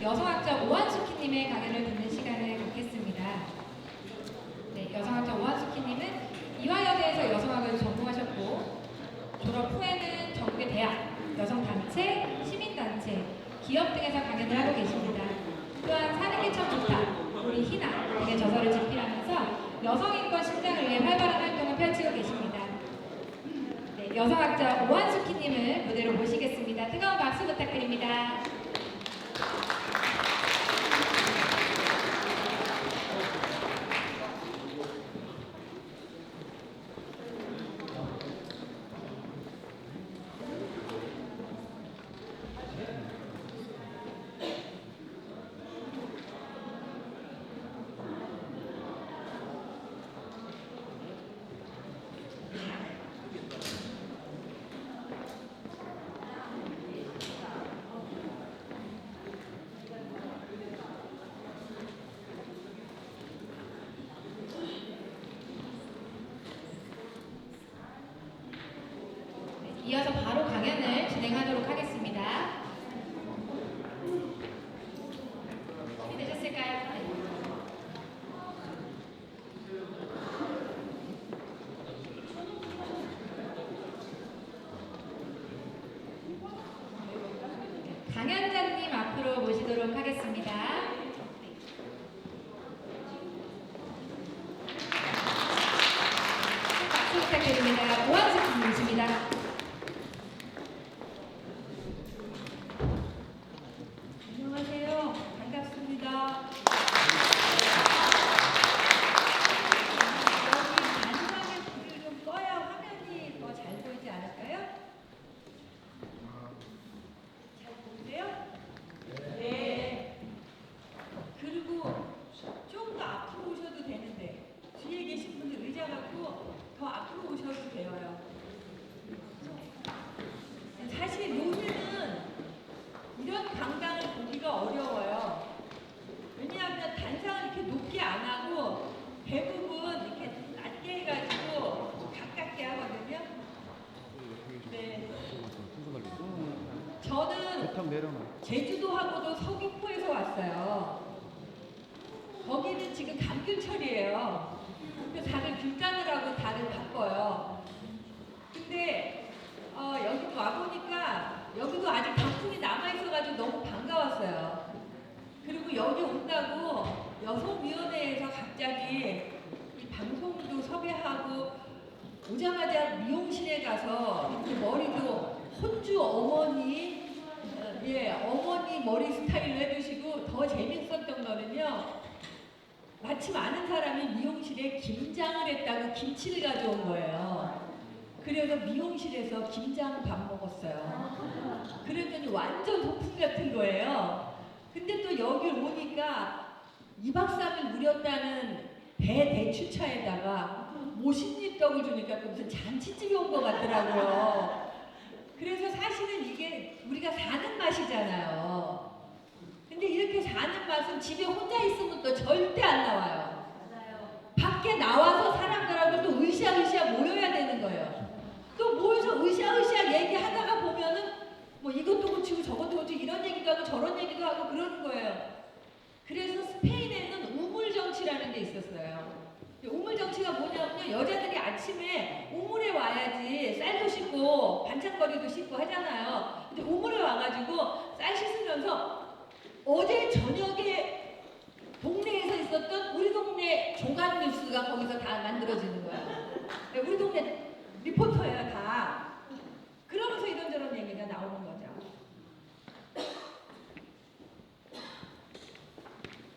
여성학자 오한수키님의 강연을 듣는 시간을 갖겠습니다. 네, 여성학자 오한수키님은 이화여대에서 여성학을 전공하셨고 졸업 후에는 전국의 대학, 여성단체, 시민단체, 기업 등에서 강연을 하고 계십니다. 또한 사는 게 참 좋다, 우리 희나 등의 저서를 집필하면서 여성인권 신장을 위해 활발한 활동을 펼치고 계십니다. 네, 여성학자 오한수키님을 무대로 모시겠습니다. 뜨거운 박수 부탁드립니다. 이어서 바로 강연을 진행하도록 하겠습니다. 준비되셨을까요? 강연자님 앞으로 모시도록 하겠습니다. 박수 부탁드립니다. 오한수님이십니다. 사실 요새는 이런 강당을 보기가 어려워요. 왜냐하면 단상을 이렇게 높게 안 하고 대부분 이렇게 낮게 해가지고 가깝게 하거든요. 네. 저는 제주도하고도 서귀포에서 왔어요. 거기는 지금 감귤철이에요. 그래서 다들 귤 따느라고 다들 바빠요. 근데 여기 와보니까 여기도 아직 단풍이 남아있어가지고 너무 반가웠어요. 그리고 여기 온다고 여성위원회에서 갑자기 이 방송도 섭외하고 오자마자 미용실에 가서 이렇게 머리도 혼주 어머니 어머니 머리 스타일로 해주시고 더 재밌었던 거는요. 마침 아는 사람이 미용실에 김장을 했다고 김치를 가져온 거예요. 그래서 미용실에서 김장밥 먹었어요. 그랬더니 완전 소풍 같은 거예요. 근데 또 여기 오니까 2박 3일 우렸다는 배 대추차에다가 모신잎떡을 주니까 또 무슨 잔치집에 온 것 같더라고요. 그래서 사실은 이게 우리가 사는 맛이잖아요. 근데 이렇게 사는 맛은 집에 혼자 있으면 또 절대 안 나와요. 밖에 나와서 사람들하고 또 으쌰으쌰 모여야 되는 거예요. 또 모여서 으쌰으쌰 얘기하다가 보면은 뭐 이것도 고치고 저것도 고치고 이런 얘기도 하고 저런 얘기도 하고 그러는 거예요. 그래서 스페인에는 우물 정치라는 게 있었어요. 우물 정치가 뭐냐면요. 여자들이 아침에 우물에 와야지 쌀도 씻고 반찬거리도 씻고 하잖아요. 근데 우물에 와가지고 쌀 씻으면서 어제 저녁에 동네에서 있었던 우리 동네 조간 뉴스가 거기서 다 만들어지는 거야. 우리 동네 리포터야 다. 그러면서 이런저런 얘기가 나오는 거죠.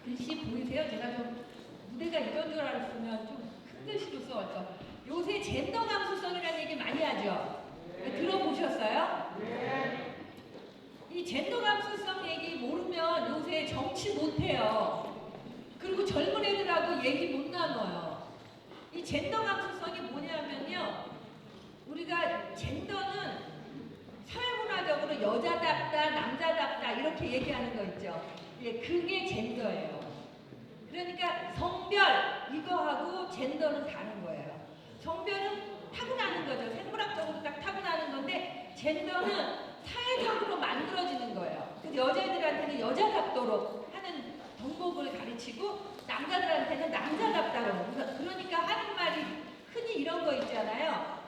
글씨 보이세요? 제가 좀 무대가 이런 줄 알았으면 좀 큰 글씨로 써왔죠. 요새 젠더 감수성이라는 얘기 많이 하죠. 들어보셨어요? 네. 이 젠더 감수성 얘기 모르면 요새 정치 못해요. 그리고 젊은 애들하고 얘기 못 나눠요. 이 젠더 감수성이 뭐냐면요. 우리가 젠더는 사회문화적으로 여자답다, 남자답다 이렇게 얘기하는 거 있죠. 예, 그게 젠더예요. 그러니까 성별 이거하고 젠더는 다른 거예요. 성별은 타고나는 거죠. 생물학적으로 딱 타고나는 건데 젠더는 사회적으로 만들어지는 거예요. 그래서 여자애들한테는 여자답도록 하는 덕목을 가르치고 남자들한테는 남자답다고. 그러니까 하는 말이 흔히 이런 거 있잖아요.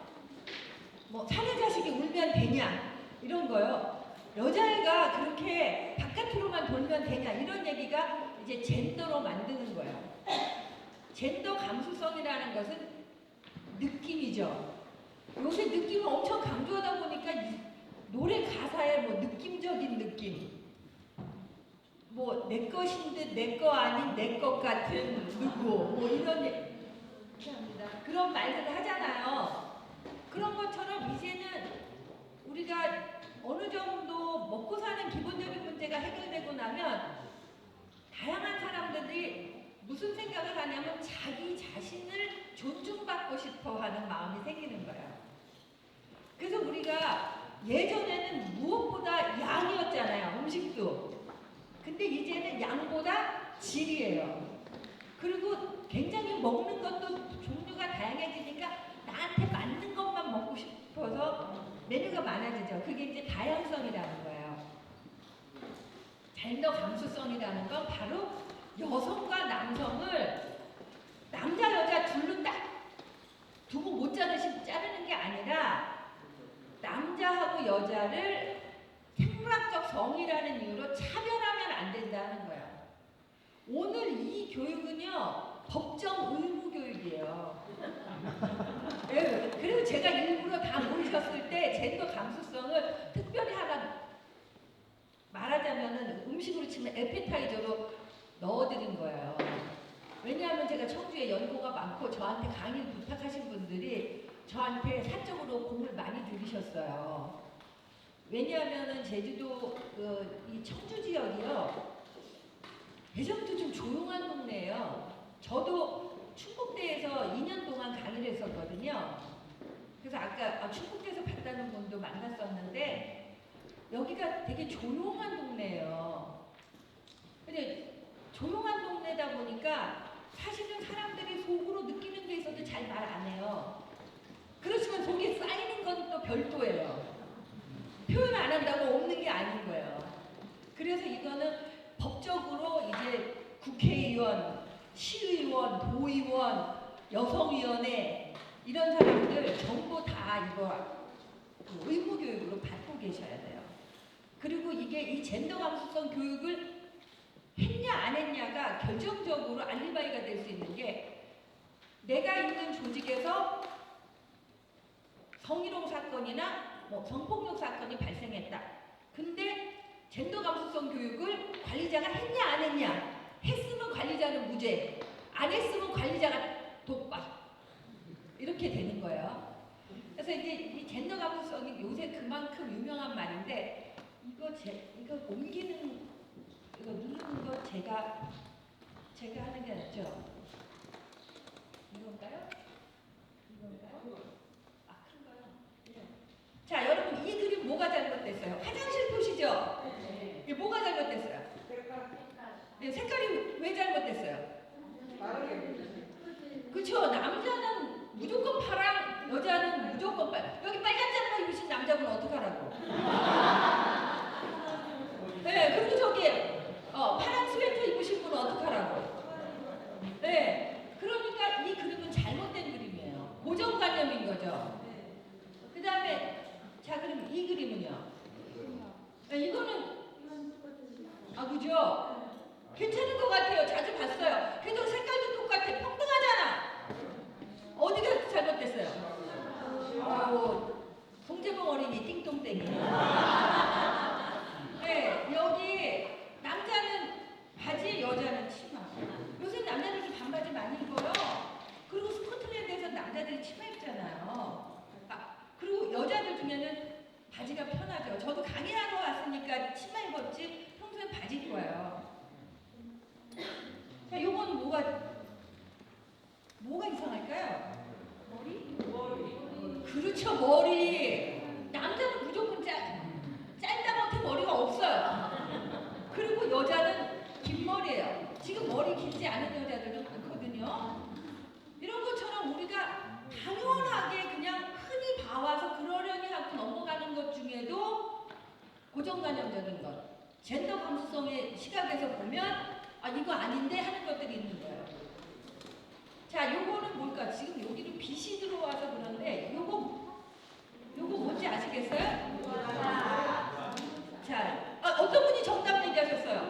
뭐 사내 자식이 울면 되냐 이런 거요. 여자애가 그렇게 바깥으로만 돌면 되냐 이런 얘기가 이제 젠더로 만드는 거예요. 젠더 감수성이라는 것은 느낌이죠. 요새 느낌을 엄청 강조하다 보니까 노래 가사에 뭐 느낌적인 느낌, 뭐 내 것인 듯 내 거 아닌 내 것 같은 누구, 뭐 이런 그런 말들을 하잖아요. 그런 것처럼 이제는 우리가 어느 정도 먹고 사는 기본적인 문제가 해결되고 나면 다양한 사람들이 무슨 생각을 하냐면 자기 자신을 존중받고 싶어 하는 마음이 생기는 거예요. 그래서 우리가 예전에는 무엇보다 양이었잖아요. 음식도. 근데 이제는 양보다 질이에요. 그리고 굉장히 먹는 것도 종류가 다양해지니까 나한테 맞는 것만 먹고 싶어서 메뉴가 많아지죠. 그게 이제 다양성이라는 거예요. 젠더 감수성이라는 건 바로 여성과 남성을 남자 여자 둘로 딱 두고 못 자르는 게 아니라 남자하고 여자를 생물학적 성이라는 이유로 차별하면 안 된다는 거예요. 오늘 이 교육은요 법정 의무 교육이에요. 네, 그리고 제가 일부러 다 모르셨을 때 젠더 감수성을 특별히 하나 말하자면은 음식으로 치면 에피타이저로 넣어드린 거예요. 왜냐하면 제가 청주에 연고가 많고 저한테 강의를 부탁하신 분들이 저한테 사적으로 공을 많이 들이셨어요. 왜냐하면은 제주도 이 청주 지역이요 예전부터 좀 조용한 동네예요. 저도 충북대에서 2년 동안 강의를 했었거든요. 그래서 아까 충북대에서 봤다는 분도 만났었는데 여기가 되게 조용한 동네예요. 근데 조용한 동네다 보니까 사실은 사람들이 속으로 느끼는 게 있어도 잘 말 안 해요. 그렇지만 속에 쌓이는 건 또 별도예요. 표현 안 한다고 없는 게 아닌 거예요. 그래서 이거는 법적으로 이제 국회의원, 시의원, 도의원, 여성위원회 이런 사람들 전부 다 이거 의무교육으로 받고 계셔야 돼요. 그리고 이게 이 젠더 감수성 교육을 했냐 안 했냐가 결정적으로 알리바이가 될 수 있는 게 내가 있는 조직에서 성희롱 사건이나 뭐 성폭력 사건이 발생했다. 근데 젠더 감수성 교육을 관리자가 했냐 안 했냐 했으면 관리자는 무죄 안 했으면 관리자가 독박 이렇게 되는 거예요. 그래서 이제 이 젠더 감수성이 요새 그만큼 유명한 말인데 이거 옮기는 이거 누르는 거 제가 하는 게 낫죠? 이건가요? 아 큰가요? 네. 자 여러분 이 그림 뭐가 잘못됐어요? 화장실 표시죠? 이게 뭐가 잘못됐어요? 네, 색깔이 왜 잘못됐어요? 그렇죠. 남자는 무조건 파랑, 여자는 무조건 빨. 여기 빨간 잠바 입으신 남자분 어떡하라고? 네, 그리고 저기 파란 스웨터 입으신 분은 어떡하라고? 네, 그러니까 이 그림은 잘못된 그림이에요. 고정관념인 거죠. 그 다음에 자 그럼 이 그림은요? 네, 이거는 그죠? 괜찮은 것 같아요. 자주 봤어요. 그래도 색깔도 똑같아. 평등하잖아. 어디가 잘못됐어요? 송재봉 어린이 띵동댕이. 네, 여기 남자는 바지, 여자는 치마. 요새 남자들도 반바지 많이 입어요. 그리고 스코틀랜드에서 남자들이 치마 입잖아요. 그리고 여자들 중에는 바지가 편하죠. 저도 강의하러 왔으니까 치마 입었지 평소에 바지 입고 와요. 자, 요건 뭐가 이상할까요? 머리? 그렇죠, 머리. 남자는 무조건 짧다 못해 머리가 없어요. 그리고 여자는 긴 머리예요. 지금 머리 길지 않은 여자들도 많거든요. 이런 것처럼 우리가 당연하게 그냥 흔히 봐와서 그러려니 하고 넘어가는 것 중에도 고정관념적인 것. 젠더 감수성의 시각에서 보면 아 이거 아닌데 하는 것들이 있는 거예요. 자, 요거는 뭘까? 지금 여기로 빛이 들어와서 그런데 요거 뭔지 아시겠어요? 자, 어떤 분이 정답 얘기하셨어요?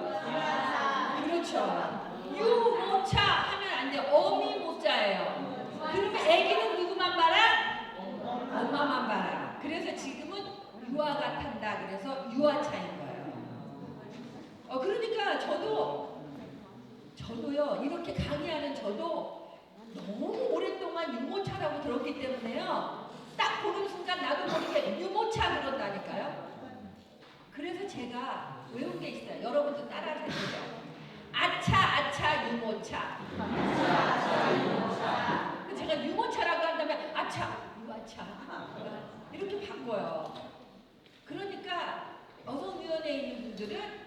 그렇죠. 유모차 하면 안 돼요. 어미 모자예요. 그러면 애기는 누구만 봐라? 엄마만 봐라. 그래서 지금은 유아가 탄다. 그래서 유아차인 거예요. 그러니까 저도요, 이렇게 강의하는 저도 너무 오랫동안 유모차라고 들었기 때문에요. 딱 보는 순간 나도 모르게 유모차 그런다니까요. 그래서 제가 외운 게 있어요. 여러분도 따라하세요. 아차 유모차. 제가 유모차라고 한다면 아차 유아차 이렇게 바꿔요. 그러니까 여성위원회에 있는 분들은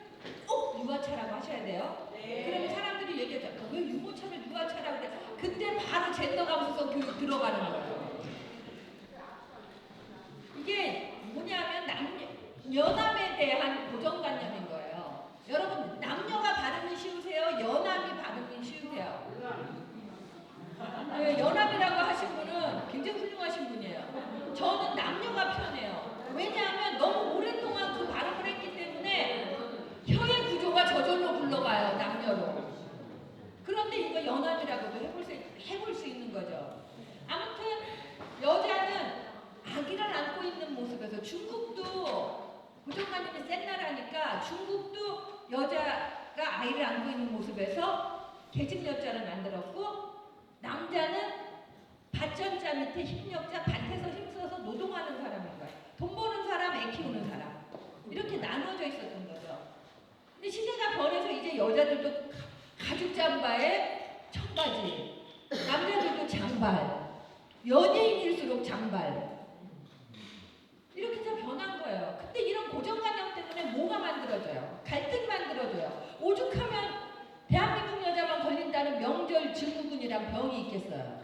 꼭 유아차라고 하셔야 돼요. 그러면 사람들이 얘기하죠. 왜 유모차를 유아차라고 그래? 그때 바로 젠더 감수성 교육 들어가는 거예요. 이게 뭐냐면 연함에 대한 고정관념인 거예요. 여러분 남녀가 발음이 쉬우세요? 연함이 발음이 쉬우세요? 네, 연함이라고 하신 분은 굉장히 훌륭하신 분이에요. 저는 남녀가 편해요. 왜냐하면 너무 오랫동안 그 발음을 했기 때문에 혀의 구조가 저절로 굴러가요. 남녀로. 그런데 이거 연함이라고도 해볼 수 있는 거죠. 아무튼 여자는 아기를 안고 있는 모습에서 중국도 고정관념이 센 나라니까 중국도 여자가 아이를 안고 있는 모습에서 계집여자를 만들었고 남자는 밭전자 밑에 힘력자 밭에서 힘써서 노동하는 사람인 거예요. 돈 버는 사람, 애 키우는 사람 이렇게 나눠져 있었던 거죠. 근데 시대가 변해서 이제 여자들도 가죽 잠바에 청바지, 남자들도 장발, 연예인일수록 장발 이렇게 다 변한 거예요. 근데 이런 고정관념 때문에 뭐가 만들어져요? 갈등 만들어져요. 오죽하면 대한민국 여자만 걸린다는 명절 증후군이란 병이 있겠어요.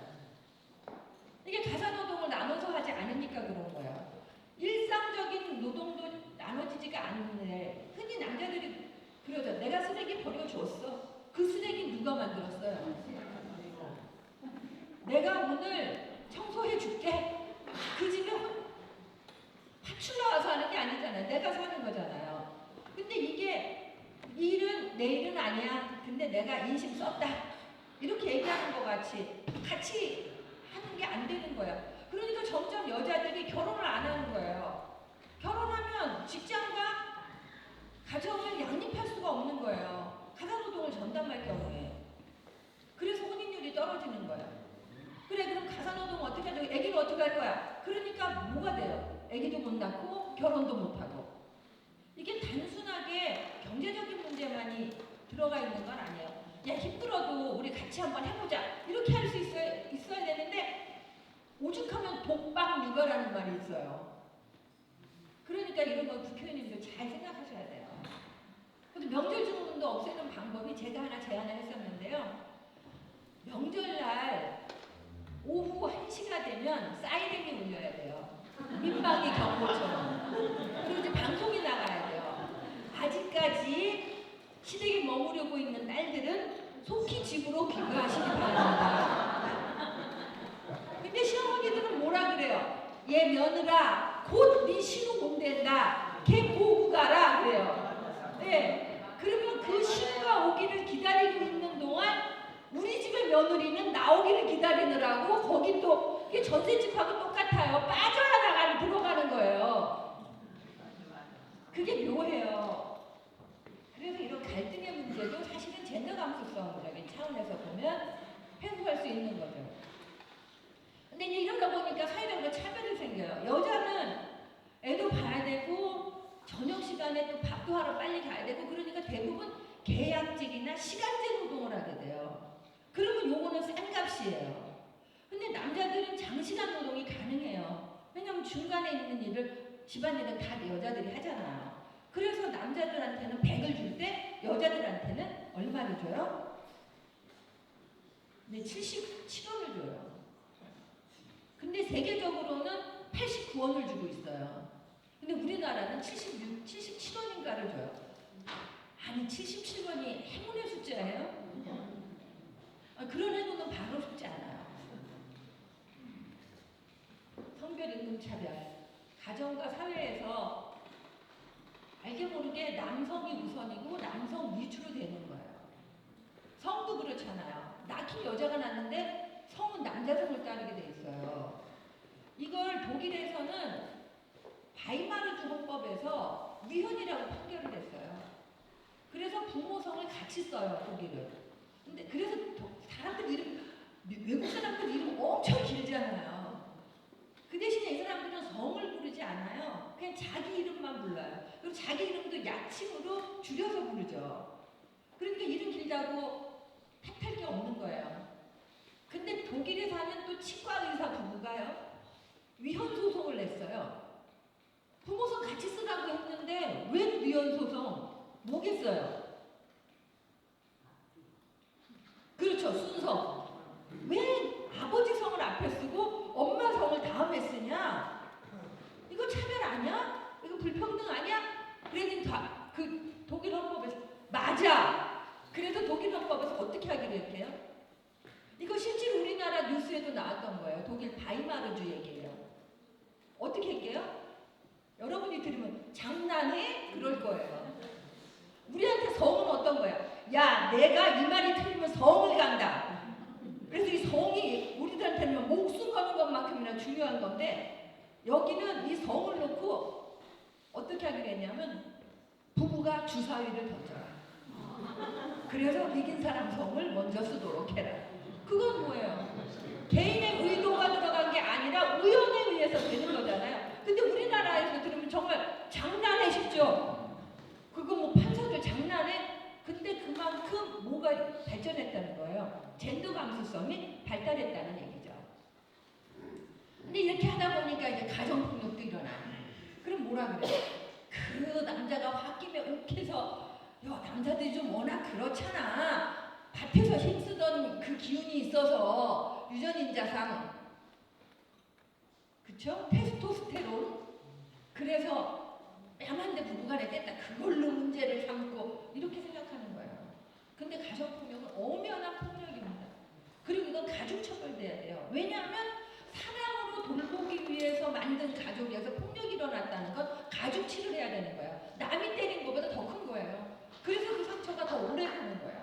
이게 가사노동을 나눠서 하지 않으니까 그런 거예요. 일상적인 노동도 나눠지지가 않는데 흔히 남자들이 그러죠. 내가 쓰레기 버려줬어. 그 쓰레기 누가 만들었어요? 내가 오늘 청소해 줄게. 그 집에 파출 나와서 하는 게 아니잖아요. 내가 사는 거잖아요. 근데 이게 일은 내 일은 아니야. 근데 내가 인심 썼다. 이렇게 얘기하는 것 같이 하는 게 안 되는 거예요. 그러니까 점점 여자들이 결혼을 안 하는 거예요. 결혼하면 직장과 가정을 양립할 수가 없는 거예요. 가사노동을 전담할 경우에. 그래서 혼인율이 떨어지는 거예요. 그래 그럼 가사노동 어떻게 하죠? 애기는 어떻게 할 거야? 그러니까 뭐가 돼요? 애기도 못 낳고 결혼도 못 하고. 이게 단순하게 경제적인 문제만이 들어가 있는 건 아니에요. 야 힘들어도 우리 같이 한번 해보자. 이렇게 할 수 있어야 되는데 오죽하면 독박 육아라는 말이 있어요. 그러니까 이런 거 국회의원님도 잘 생각하셔야 돼요. 근데 명절 증후군도 없애는 방법이 제가 하나 제안을 했었는데요. 명절날 오후 1시가 되면 사이렌이 울려야 돼요. 민방위 경보처럼. 그리고 이제 방송이 나가야 돼요. 아직까지 시댁에 머무르고 있는 딸들은 속히 집으로 귀가하시기 바랍니다. 근데 시어머니들은 뭐라 그래요? 얘 며느라 곧 네 신우 온댄다. 걔 보고 가라 그래요. 네. 그러면 그 신우가 오기를 기다리고 있는 동안 우리 집의 며느리는 나오기를 기다리느라고 거기 또 이게 전셋집하고 똑같아요. 빠져나가는 들어가는 거예요. 그게 묘해요. 그래서 이런 갈등의 문제도 사실은 젠더 감수성적인 차원에서 보면 해소할 수 있는 거죠. 근데 이제 이러다 보니까 사회적으로 차별이 생겨요. 여자는 애도 봐야 되고 저녁 시간에 또 밥도 하러 빨리 가야 되고 그러니까 대부분 계약직이나 시간제 노동을 하게 돼요. 그러면 요거는 싼 값이에요. 근데 남자들은 장시간 노동이 가능해요. 왜냐면 중간에 있는 일을 집안일은 다 여자들이 하잖아요. 그래서 남자들한테는 100을 줄 때 여자들한테는 얼마를 줘요? 네, 77원을 줘요. 근데 세계적으로는 89원을 주고 있어요. 근데 우리나라는 76, 77원인가를 줘요. 아니 77번이 행운의 숫자예요? 그런 행운은 바로 쉽지 않아요. 성별 임금차별, 가정과 사회에서 알게 모르게 남성이 우선이고 남성 위주로 되는 거예요. 성도 그렇잖아요. 낳긴 여자가 낳는데 성은 남자 성을 따르게 돼 있어요. 이걸 독일에서는 바이마르주 헌법에서 위헌이라고 판결을 했어요. 그래서 부모 성을 같이 써요, 독일은. 근데 그래서 사람들 이름, 외국 사람들 이름 엄청 길잖아요. 그 대신에 이 사람들은 성을 부르지 않아요. 그냥 자기 이름만 불러요. 그리고 자기 이름도 약칭으로 줄여서 부르죠. 그러니까 이름 길다고 탓할 게 없는 거예요. 근데 독일에 사는 또 치과 의사 부부가요, 위헌 소송을 냈어요. 부모성 같이 쓰라고 했는데 왜 위헌 소송? 뭐겠어요? 그렇죠, 순서. 왜 아버지 성을 앞에 쓰고 엄마 성을 다음에 쓰냐? 이거 차별 아니야? 이거 불평등 아니야? 그랬더니 그 독일 헌법에서 맞아. 그래도 독일 헌법에서 어떻게 하기로 했대요? 이거 실제로 우리나라 뉴스에도 나왔던 거예요. 독일 바이마르주 얘기예요. 어떻게 할게요? 여러분이 들으면 장난해? 그럴 거예요. 우리한테 성은 어떤 거야? 야, 내가 이 말이 틀리면 성을 간다. 그래서 이 성이 우리들한테는 목숨 거는 것만큼이나 중요한 건데, 여기는 이 성을 놓고 어떻게 하기로 했냐면 부부가 주사위를 던져라. 그래서 이긴 사람 성을 먼저 쓰도록 해라. 그건 뭐예요? 개인의 의도가 들어간 게 아니라 우연에 의해서 되는 거잖아요. 근데 우리나라에서 들으면 정말 장난해 싶죠? 그거 뭐 판사들 장난해? 근데 그만큼 뭐가 발전했다는 거예요. 젠더 감수성이 발달했다는 얘기죠. 근데 이렇게 하다 보니까 이제 가정폭력도 일어나요. 그럼 뭐라 그래요? 그 남자가 홧김에 욱해서, 야, 남자들이 좀 워낙 그렇잖아. 밭에서 힘쓰던 그 기운이 있어서 유전인자상, 그쵸? 테스토스테론. 그래서 야만데 부부간에 뗐다. 그걸로 문제를 삼고 이렇게 생각하는 거예요. 근데 가정폭력은 엄연한 폭력입니다. 그리고 이건 가중처벌돼야 돼요. 왜냐하면 사랑으로 돌보기 위해서 만든 가족이어서 폭력이 일어났다는 건 가중치를 해야 되는 거예요. 남이 때린 것보다 더 큰 거예요. 그래서 그 상처가 더 오래 가는 거예요.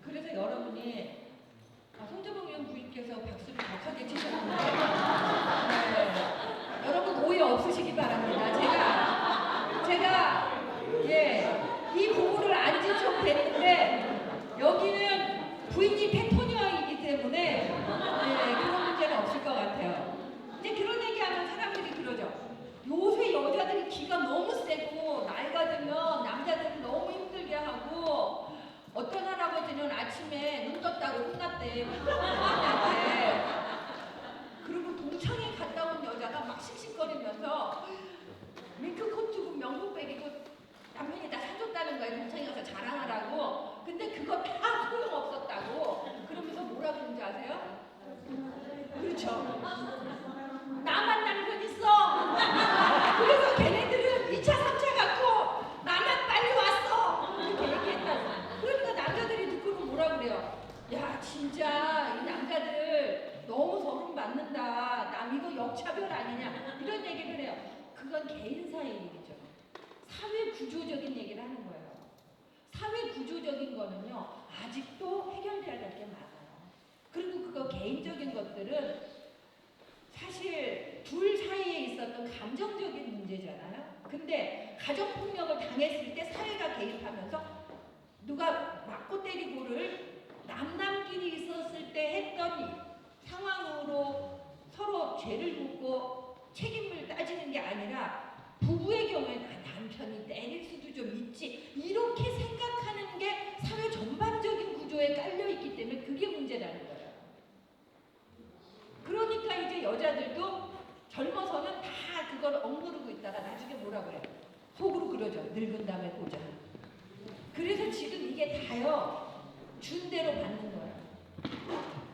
그래서 여러분이 송재봉 의원 부인께서 박수를 격하게 치셨는데, 네, 여러분 오해 없으시기 바랍니다. 제가 이 부부를 안 진 척 됐는데 여기는 부인이 테토니아이기 때문에 그런 문제는 없을 것 같아요. 이제 그런 얘기하면 사람들이 그러죠. 요새 여자들이 기가 너무 세고 나이가 들면 남자들은 너무 힘들게 하고, 어떤 할아버지는 아침에 눈 떴다고 혼났대. 그리고 동창회 갔다 온 여자가 막 씩씩거리면서 밍크코트고 명품백이고 남편이 다 사줬다는 거예요. 동창회 가서 자랑하라고. 근데 그거 다 소용없었다고. 그러면서 뭐라 그러는지 아세요? 그렇죠. 나 만나는 건 있어. 그래서 걔네들은 2차, 3차 갖고 나만 빨리 왔어. 이렇게 얘기했다. 그러니까 남자들이 듣고는 뭐라 그래요? 야, 진짜 이 남자들 너무 서름 받는다. 남 이거 역차별 아니냐. 이런 얘기를 해요. 그건 개인사의 일이죠. 사회 구조적인 얘기를 하는 거예요. 사회 구조적인 거는요, 아직도 해결돼야 될 게 많아요. 그리고 그거 개인적인 것들은 사실 둘 사이에 있었던 감정적인 문제잖아요. 근데 가정폭력을 당했을 때 사회가 개입하면서 누가 맞고 때리고를 남남끼리 있었을 때 했던 상황으로 서로 죄를 묻고 책임을 따지는 게 아니라, 부부의 경우에는 남편이 때릴 수도 좀 있지, 이렇게 생각하는 게 사회 전반적인 구조에 깔려있기 때문에 그게 문제라는 거예요. 그러니까 이제 여자들도 젊어서는 다 그걸 억누르고 있다가 나중에 뭐라 그래? 속으로 그러죠. 늙은 다음에 보자. 그래서 지금 이게 다요, 준 대로 받는 거예요.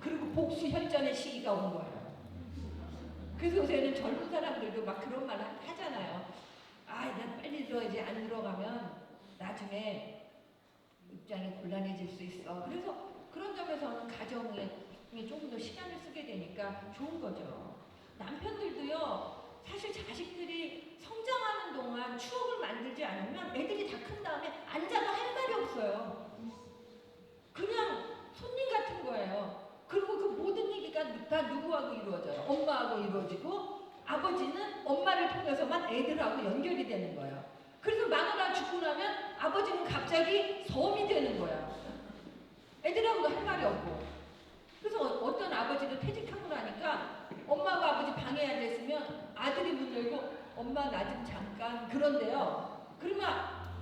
그리고 복수 현전의 시기가 온 거예요. 그래서 요새는 젊은 사람들도 막 그런 말 하잖아요. 나 빨리 들어야지. 안 들어가면 나중에 입장이 곤란해질 수 있어. 그래서 그런 점에서는 가정에 조금 더 시간을 쓰게 되니까 좋은 거죠. 남편들도요, 사실 자식들이 성장하는 동안 추억을 만들지 않으면 애들이 다 큰 다음에 앉아도 할 말이 없어요. 그냥 손님 같은 거예요. 그리고 그 모든 얘기가 다 누구하고 이루어져요? 엄마하고 이루어지고, 아버지는 엄마를 통해서만 애들하고 연결이 되는 거예요. 그래서 마누라 죽고 나면 아버지는 갑자기 섬이 되는 거예요. 애들하고도 할 말이 없고. 그래서 어떤 아버지는 퇴직하고 나니까 엄마가 아버지 방에 앉아있으면 아들이 문 열고 엄마 나 좀 잠깐 그런데요. 그러면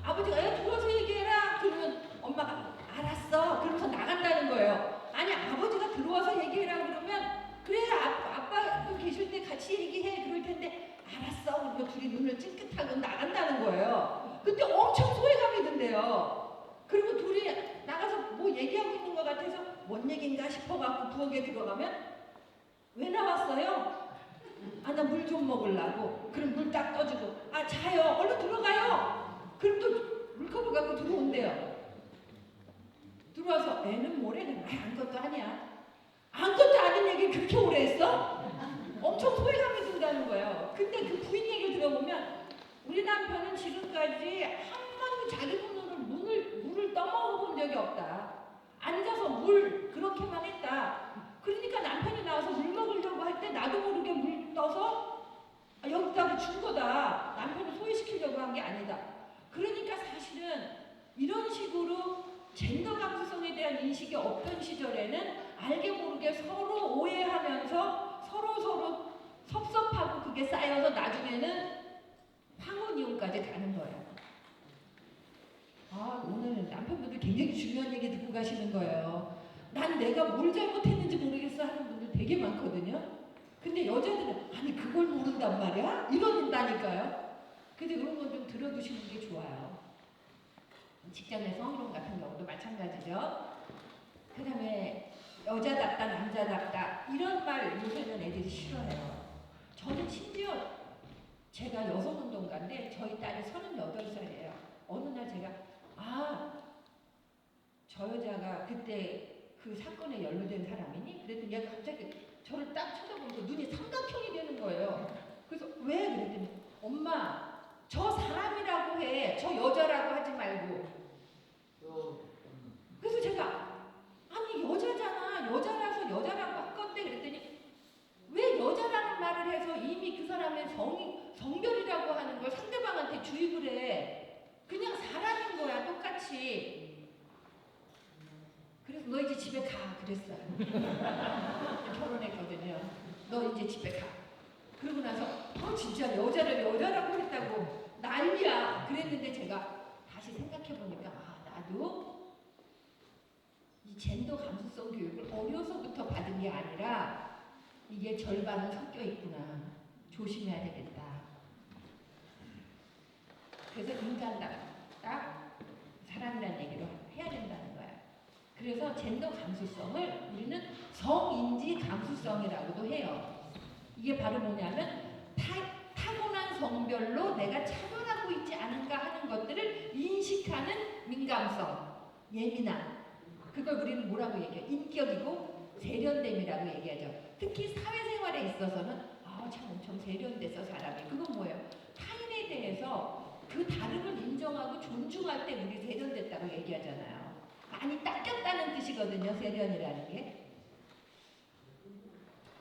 아버지가 야 들어와서 얘기해라. 그러면 엄마가 알았어. 그러면서 나간다는 거예요. 아니 아버지가 들어와서 얘기해라 그러면 그래 아빠 계실 때 같이 얘기해 그럴 텐데 알았어. 그러면 둘이 눈을 찡긋하고 나간다는 거예요. 근데 엄청 소외감이 든대요. 그리고 둘이 나가서 뭐 얘기하고 있는 것 같아서 뭔 얘기인가 싶어갖고 부엌에 들어가면 왜 나왔어요? 나 물 좀 먹으려고. 그럼 물 딱 떠주고 자요. 얼른 들어가요. 그럼 또 물컵을 갖고 들어온대요. 들어와서 애는 뭐래? 아무것도 아니야. 아무것도 아닌 얘기를 그렇게 오래 했어? 엄청 소외감이 든다는 거예요. 근데 그 부인 얘기를 들어보면 우리 남편은 지금까지 한 번도 자기 손으로 물을 떠먹어본 적이 없다. 앉아서 물 그렇게만 했다. 그러니까 남편이 나와서 물 먹으려고 할 때 나도 모르게 물 떠서 여기다가 준 거다. 남편을 소외시키려고 한 게 아니다. 그러니까 사실은 이런 식으로 젠더 감수성에 대한 인식이 없던 시절에는 알게 모르게 서로 오해하면서 서로 섭섭하고 그게 쌓여서 나중에는 황혼이혼까지 가는 거예요. 오늘 남편분들 굉장히 중요한 얘기 듣고 가시는 거예요. 난 내가 뭘 잘못했는지 모르겠어 하는 분들 되게 많거든요. 근데 여자들은 아니 그걸 모른단 말이야? 이런다니까요. 근데 그런 건 좀 들어두시는 게 좋아요. 직장의 성희롱 같은 경우도 마찬가지죠. 그 다음에 여자답다 남자답다 이런 말 요새는 애들이 싫어해요. 저는 심지어 제가 여성운동가인데 저희 딸이 38살이에요. 어느 날 제가 저 여자가 그때 그 사건에 연루된 사람이니? 그랬더니 얘가 갑자기 저를 딱 쳐다보니까 눈이 삼각형이 되는 거예요. 그래서 왜? 그랬더니 엄마 저 사람이라고 해. 저 여자라고 하지 말고. 그래서 제가 아니 여자잖아. 여자라서 여자라고 한 건데 그랬더니 왜 여자라는 말을 해서 이미 그 사람의 성별이라고 하는 걸 상대방한테 주입을 해. 그냥 사람인 거야 똑같이. 그래서 너 이제 집에 가 그랬어요. 결혼했거든요. 너 이제 집에 가. 그러고 나서 진짜 여자를 여자라고 했다고 난리야. 그랬는데 제가 다시 생각해보니까 나도 이 젠더 감수성 교육을 어려서부터 받은 게 아니라 이게 절반은 섞여 있구나. 조심해야 되겠다. 그래서 인간답다 사람이라는 얘기를 해야 된다는 거야. 그래서 젠더 감수성을 우리는 성인지 감수성이라고도 해요. 이게 바로 뭐냐면 타고난 성별로 내가 차별하고 있지 않은가 하는 것들을 인식하는 민감성, 예민함. 그걸 우리는 뭐라고 얘기해요? 인격이고 세련됨이라고 얘기하죠. 특히 사회생활에 있어서는 참 엄청 세련돼서 사람이. 그건 뭐예요? 타인에 대해서 그 다름을 인정하고 존중할 때 우리 세련됐다고 얘기하잖아요. 많이 닦였다는 뜻이거든요. 세련이라는 게.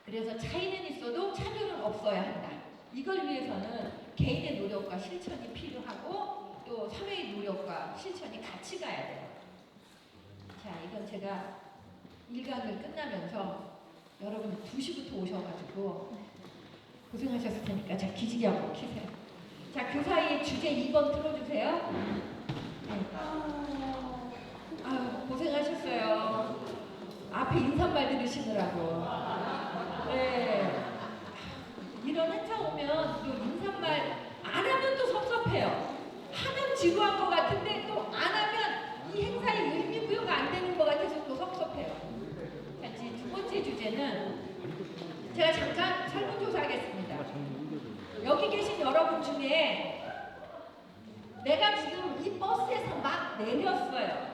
그래서 차이는 있어도 차별은 없어야 한다. 이걸 위해서는 개인의 노력과 실천이 필요하고 또 사회의 노력과 실천이 같이 가야 돼요. 자, 이건 제가 1강을 끝나면서 여러분 2시부터 오셔가지고 고생하셨을 테니까 자 기지개 한번 켜세요. 자, 그 사이에 주제 2번 틀어주세요. 네. 고생하셨어요. 앞에 인사말 들으시느라고. 네. 이런 행사 오면 또 인사말 안 하면 또 섭섭해요. 하면 지루한 것 같은데 또 안 하면 이 행사의 의미 부여가 안 되는 것 같아서 또 섭섭해요. 자, 이제 두 번째 주제는 제가 잠깐 설문조사 하겠습니다. 여기 계신 여러분 중에 내렸어요.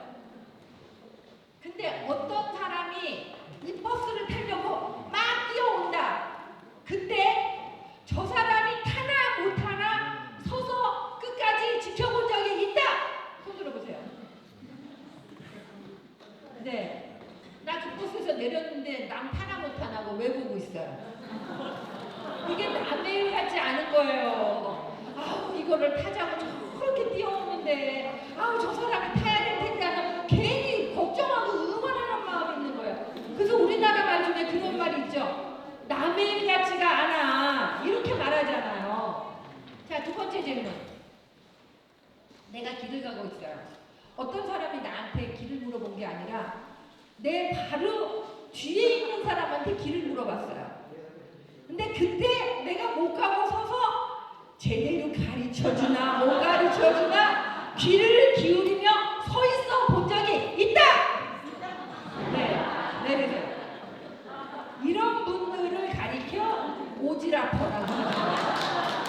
근데 어떤 사람이 이 버스를 타려고 막 뛰어온다. 그때 저 사람이 타나 못 타나 서서 끝까지 지켜본 적이 있다. 손 들어보세요. 네, 나 그 버스에서 내렸는데 남 타나 못 타나고 왜 보고 있어요? 이게 남의 일 같지 않은 거예요. 아우 이거를 타자고 저렇게 뛰어오는데 아우 저 사람이 타야 될 텐데 하는 괜히 걱정하고 응원하는 마음이 있는 거예요. 그래서 우리나라 말 중에 그런 말이 있죠. 남의 일 같지가 않아. 이렇게 말하잖아요. 자, 두 번째 질문. 내가 길을 가고 있어요. 어떤 사람이 나한테 길을 물어본 게 아니라 내 바로 뒤에 있는 사람한테 길을 물어봤어요. 근데 그때 내가 못 가고 서서 제대로 가르쳐주나 못 가르쳐주나 귀를 기울이며 서 있어 본 적이 있다. 네. 이런 분들을 가리켜 오지라퍼라고 합니다.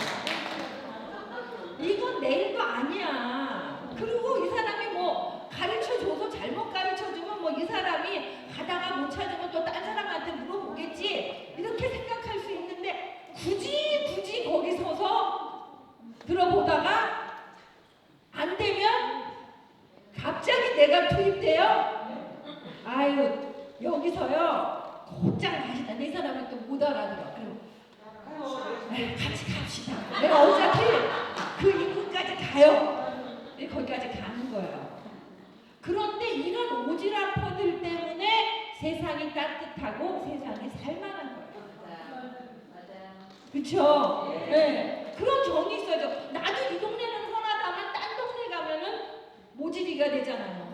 이건 내 일도 아니야. 그리고 이 사람이 뭐 가르쳐줘서 잘못 가르쳐주면 뭐 이 사람이 가다가 못 찾으면 또 딴 사람한테 물어보겠지 이렇게 생각할 수 있는데 굳이 거기 서서 들어보다가 안 되면 갑자기 내가 투입돼요. 아유 여기서요 곧장 가시다. 이 사람이 또 못 알아들어. 그럼 같이 갑시다. 내가 어차피 그 입구까지 가요. 거기까지 가는 거예요. 그런데 이런 오지랖퍼들 때문에 세상이 따뜻하고 세상이 살만한 거예요. 그렇죠? 네. 그런 정이 있어야죠. 나도 이 동네는 선하다만 딴 동네 가면은 모질이가 되잖아요.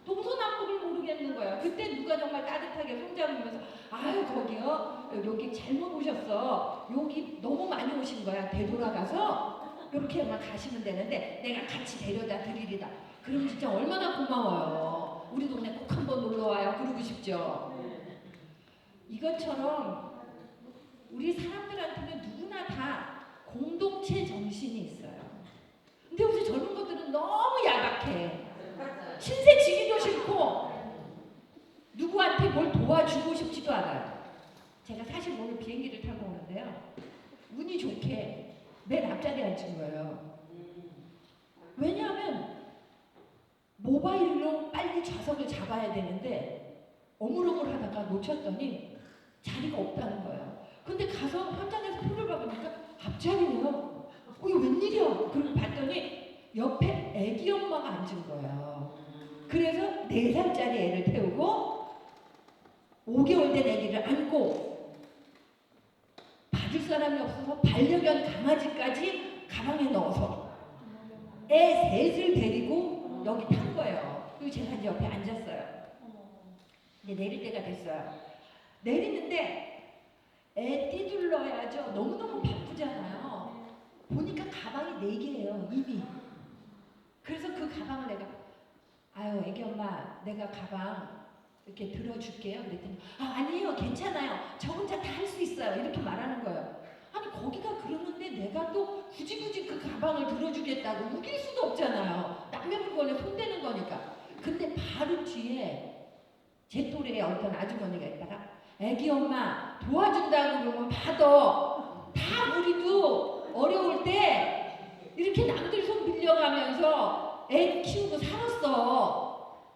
동서남북을 모르겠는 거야. 그때 누가 정말 따뜻하게 손잡으면서 아유 거기요 여기 잘못 오셨어. 여기 너무 많이 오신 거야. 되돌아가서 이렇게만 가시면 되는데 내가 같이 데려다 드리리다. 그럼 진짜 얼마나 고마워요. 우리 동네 꼭 한번 놀러와요. 그러고 싶죠. 이것처럼 우리 사람들한테는 누구나 다 공동체 정신이 있어요. 근데 요새 젊은 것들은 너무 야박해. 신세 지기도 싫고 누구한테 뭘 도와주고 싶지도 않아요. 제가 사실 오늘 비행기를 타고 오는데요. 운이 좋게 맨 앞자리에 앉은 거예요. 왜냐하면 모바일로 빨리 좌석을 잡아야 되는데 어물어물 하다가 놓쳤더니 자리가 없다는 거예요. 근데 가서 현장에서 표를 받으니까 앞자리네요. 이거 웬일이야? 그리고 봤더니 옆에 애기 엄마가 앉은 거예요. 그래서 4살짜리 애를 태우고 5개월 된 애기를 안고 봐줄 사람이 없어서 반려견 강아지까지 가방에 넣어서 애 셋을 데리고 여기 탄 거예요. 그리고 제가 이제 옆에 앉았어요. 이제 내릴 때가 됐어요. 내리는데 애 띠둘러야죠. 너무너무 바쁘잖아요. 보니까 가방이 4개예요. 이미. 그래서 그 가방을 내가 아유 애기 엄마 내가 가방 이렇게 들어줄게요. 그랬더니 아니에요 괜찮아요. 저 혼자 다 할 수 있어요. 이렇게 말하는 거예요. 아니 거기가 그러는데 내가 또 굳이 그 가방을 들어주겠다고 우길 수도 없잖아요. 남의 물건에 손대는 거니까. 근데 바로 뒤에 제 또래의 어떤 아주머니가 있다가 애기 엄마 도와준다고 그러면 받아. 다 우리도 어려울 때 이렇게 남들 손 빌려가면서 애 키우고 살았어.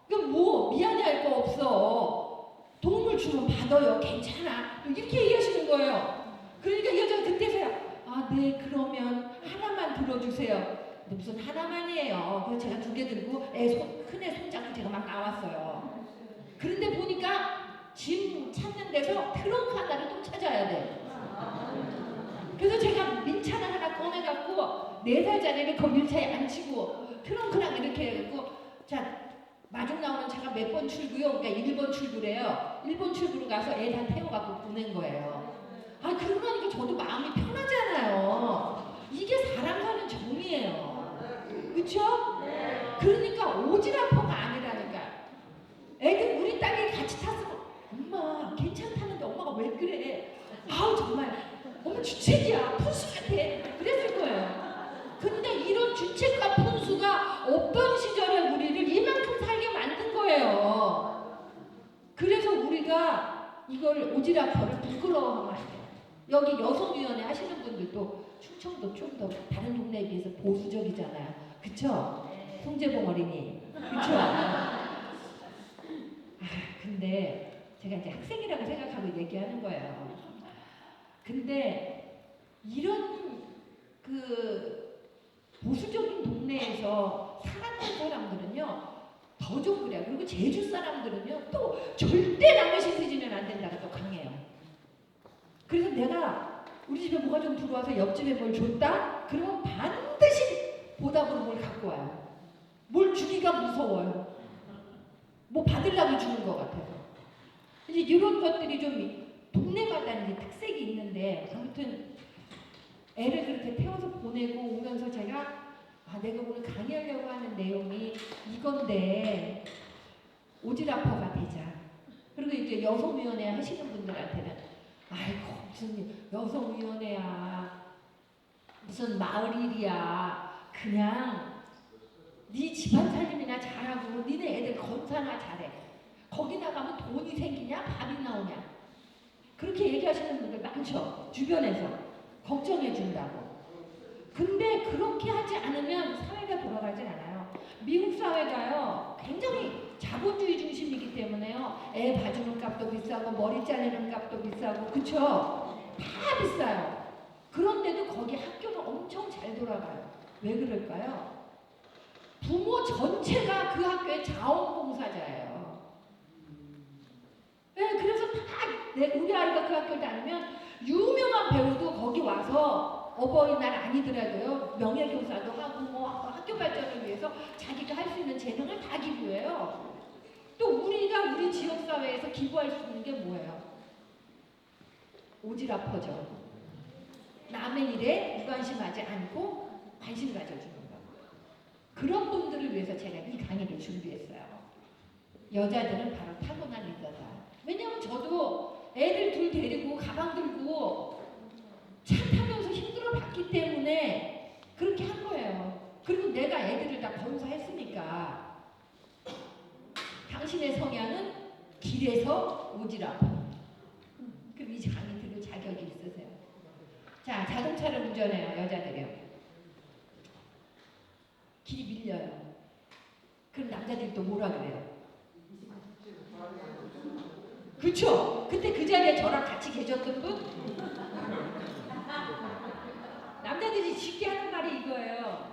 그럼 뭐 미안해할 거 없어. 도움을 주면 받아요. 괜찮아. 이렇게 얘기하시는 거예요. 그러니까 이 여자가 그때서야 네 그러면 하나만 들어주세요. 근데 무슨 하나만이에요. 그래서 제가 2개 들고 큰애 손잡고 제가 막 나왔어요. 그런데 보니까 짐 찾는 데서 트렁크 하나를 또 찾아야 돼. 그래서 제가 민차를 하나 꺼내갖고 4살짜리를 그 밀차에 앉히고 트렁크랑 이렇게 해갖고 자 마중 나오는 차가 몇 번 출구요? 그러니까 1번 출구래요. 1번 출구로 가서 애 다 태워갖고 보낸 거예요. 그러고 나니까 저도 마음이 편하잖아요. 이게 사람 사는 정이에요. 그쵸? 그러니까 오지랖퍼가 아니라니까. 애들 우리 딸이 같이 탔으면 엄마 괜찮다는데 엄마가 왜 그래? 정말 엄마 주책이야. 푼수 같아. 그랬을 거예요. 근데 이런 주책과 푼수가 없던 시절에 우리를 이걸 오지랖퍼를 부끄러워하면 안 돼요. 여기 여성위원회 하시는 분들도 충청도 좀 더 다른 동네에 비해서 보수적이잖아요. 그쵸? 송재봉 어린이. 그쵸? 근데 제가 이제 학생이라고 생각하고 얘기하는 거예요. 근데 이런 그 보수적인 동네에서 살았던 사람들은요 더 좀 그래요. 그리고 제주 사람들은요 또 절대 남의 신세지면 안 된다고 또 강해요. 그래서 내가 우리 집에 뭐가 좀 들어와서 옆집에 뭘 줬다? 그러면 반드시 보답으로 뭘 갖고 와요. 뭘 주기가 무서워요. 뭐 받으려고 주는 것 같아서. 이제 이런 것들이 좀 동네마다 이제 특색이 있는데 아무튼 애를 그렇게 태워서 보내고 오면서 제가 내가 오늘 강의하려고 하는 내용이 이건데 오지랖퍼가 되자. 그리고 이제 여성위원회 하시는 분들한테는 아이고 무슨 여성위원회야 무슨 마을 일이야 그냥 네 집안 살림이나 잘하고 니네 애들 건사나 잘해 거기 나가면 돈이 생기냐 밥이 나오냐 그렇게 얘기하시는 분들 많죠. 주변에서 걱정해 준다고. 근데 그렇게 하지 않으면 사회가 돌아가지 않아요. 미국 사회가요 굉장히 자본주의 중심이기 때문에요. 애 봐주는 값도 비싸고 머리 잘리는 값도 비싸고 그쵸? 다 비싸요. 그런데도 거기 학교는 엄청 잘 돌아가요. 왜 그럴까요? 부모 전체가 그 학교의 자원봉사자예요. 네, 그래서 다 우리 아이가 그 학교 다니면 유명한 배우도 거기 와서 어버이날 아니더라도요 명예교사도 하고 뭐 학교 발전을 위해서 자기가 할 수 있는 재능을 다 기부해요. 또 우리가 우리 지역사회에서 기부할 수 있는 게 뭐예요? 오지랖퍼죠. 남의 일에 무관심하지 않고 관심 가져주는 거. 그런 분들을 위해서 제가 이 강의를 준비했어요. 여자들은 바로 타고난 리더다. 왜냐면 저도 애들 둘 데리고 가방 들고 차 타면서 힘들어 봤기 때문에 그렇게 한 거예요. 그리고 내가 애들을 다 건사했으니까 당신의 성향은 길에서 오지랖. 그럼 이 강의 들을 자격이 있으세요. 자, 자동차를 운전해요. 여자들이요. 길이 밀려요. 그럼 남자들이 또 뭐라 그래요? 그쵸? 그때 그 자리에 저랑 같이 계셨던 분? 남자들이 쉽게 하는 말이 이거예요.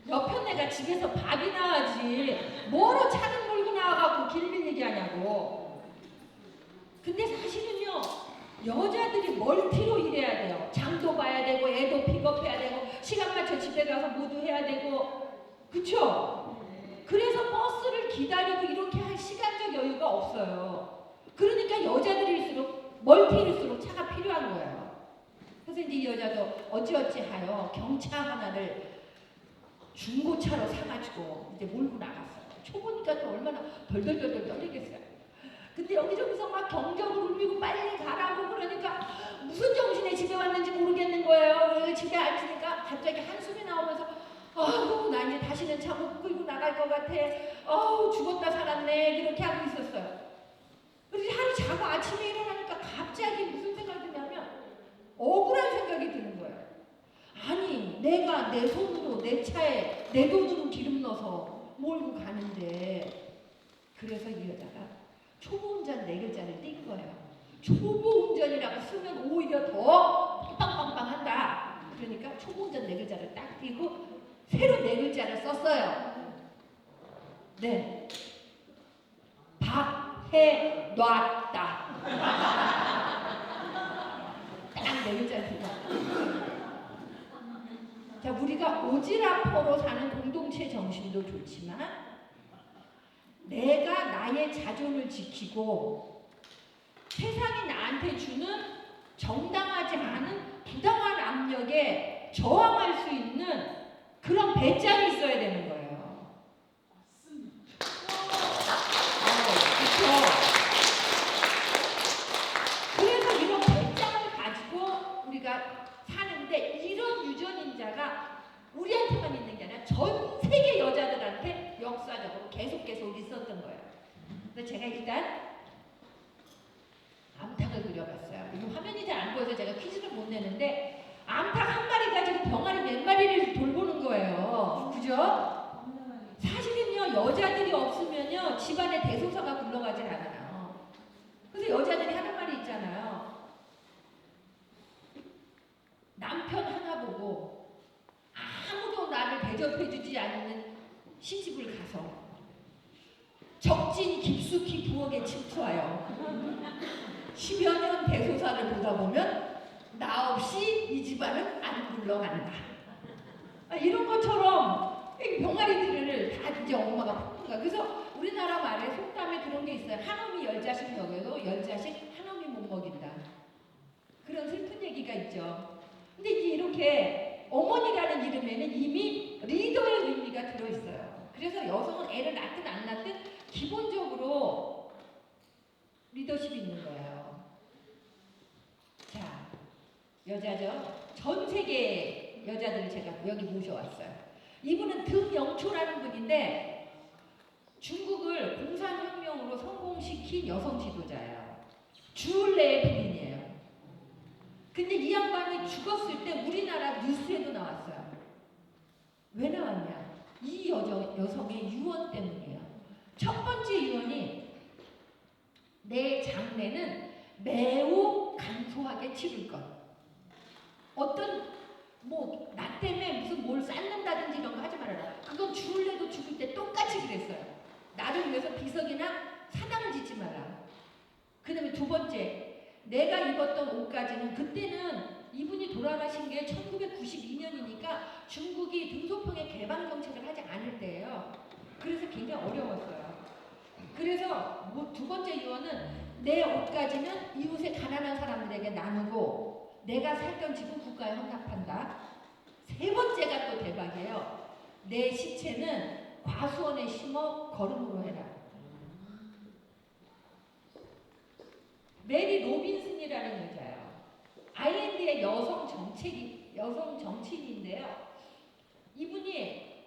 옆편 내가 집에서 밥이나 하지 뭐로 차를 몰고 나와갖고 길 밀리게 하냐고. 근데 사실은요 여자들이 멀티로 일해야 돼요. 장도 봐야 되고 애도 픽업해야 되고 시간 맞춰 집에 가서 모두 해야 되고 그쵸? 그래서 버스를 기다리고 이렇게 할 시간적 여유가 없어요. 그러니까 여자들일수록 멀티일수록 차가 필요한 거예요. 그래서 이제 이 여자도 어찌어찌하여 경차 하나를 중고차로 사가지고 이제 몰고 나갔어요. 초보니까 또 얼마나 덜덜덜덜 떨리겠어요. 근데 여기저기서 막 경적을 울리고 빨리 가라고 그러니까 무슨 정신에 집에 왔는지 모르겠는 거예요. 집에 앉으니까 갑자기 한숨이 나오면서 아우 나 이제 다시는 차 못 끌고 나갈 것 같아. 아우 죽었다 살았네. 이렇게 하고 있었어요. 그래서 하루 자고 아침에 일어나니까 갑자기 무슨 생각이 드냐면 억울한 생각이 드는 거예요. 아니 내가 내 손으로 내 차에 내 돈으로 기름 넣어서 몰고 가는데 그래서 이 여자가 초보운전 4글자를 띈 거예요. 초보운전이라고 쓰면 오히려 더 빵빵빵한다. 그러니까 초보운전 4글자를 딱 띄고 새로 4글자를 썼어요. 네. 밥 해놨다. 딱 4글자를 띄고. 자, 우리가 오지랖퍼로 사는 공동체 정신도 좋지만 내가 나의 자존을 지키고 세상이 나한테 주는 정당하지 않은 부당한 압력에 저항할 수 있는 그런 배짱이 있어야 되는 거예요. 그렇죠? 그래서 이런 배짱을 가지고 우리가 사는데 이런 유전인자가 우리한테만 있는 게 아니라 전 세계 여자들한테 역사적으로 계속 있었던 거예요. 그래서 제가 일단 암탉을 그려봤어요. 이 화면이 잘 안 보여서 제가 퀴즈를 못 내는데 암탉 한 마리가 지금 병아리 몇 마리를 돌보는 거예요. 그죠? 사실은요, 여자들이 없으면요, 집안에 대소사가 굴러가질 않아요. 그래서 여자들이 하는 말이 있잖아요. 남편 하나 보고 아무도 나를 대접해주지 않는 시집을 가서 적진 깊숙이 부엌에 침투하여 10여 년 대소사를 보다 보면 나 없이 이 집안은 안 굴러간다. 이런 것처럼 이 병아리들을 다 이제 엄마가 뽑는가. 그래서 우리나라 말에 속담에 그런 게 있어요. 한엄이 10자식 먹여도 10자식 한엄이 못 먹인다. 그런 슬픈 얘기가 있죠. 근데 이제 이렇게 어머니라는 이름에는 이미 리더의 의미가 들어있어요. 그래서 여성은 애를 낳든 안 낳든 기본적으로 리더십이 있는 거예요. 자, 여자죠. 전 세계 여자들을 제가 여기 모셔왔어요. 이분은 등영초라는 분인데 중국을 공산혁명으로 성공시킨 여성 지도자예요. 주을레의 부인이에요. 근데 이 양반이 죽었을 때 우리나라 뉴스에도 나왔어요. 왜 나왔냐? 이 여성의 유언 때문이에요. 첫 번째 유언이 내 장례는 매우 간소하게 치를 것. 어떤 나 때문에 무슨 뭘 쌓는다든지 이런 거 하지 말아라. 그건 주을래도 죽을 때 똑같이 그랬어요. 나를 위해서 비석이나 사당을 짓지 마라. 그 다음에 두 번째, 내가 입었던 옷까지는 그때는 이분이 돌아가신 게 1992년이니까 중국이 등소평의 개방 정책을 하지 않을 때예요. 그래서 굉장히 어려웠어요. 그래서 두 번째 유언은 내 옷까지는 이웃의 가난한 사람들에게 나누고 내가 살던 집은 국가에 헌납한다. 세 번째가 또 대박이에요. 내 시체는 과수원에 심어 거름으로 해라. 메리 로빈슨이라는 여자예요. 아일랜드의 여성 정치인인데요. 이분이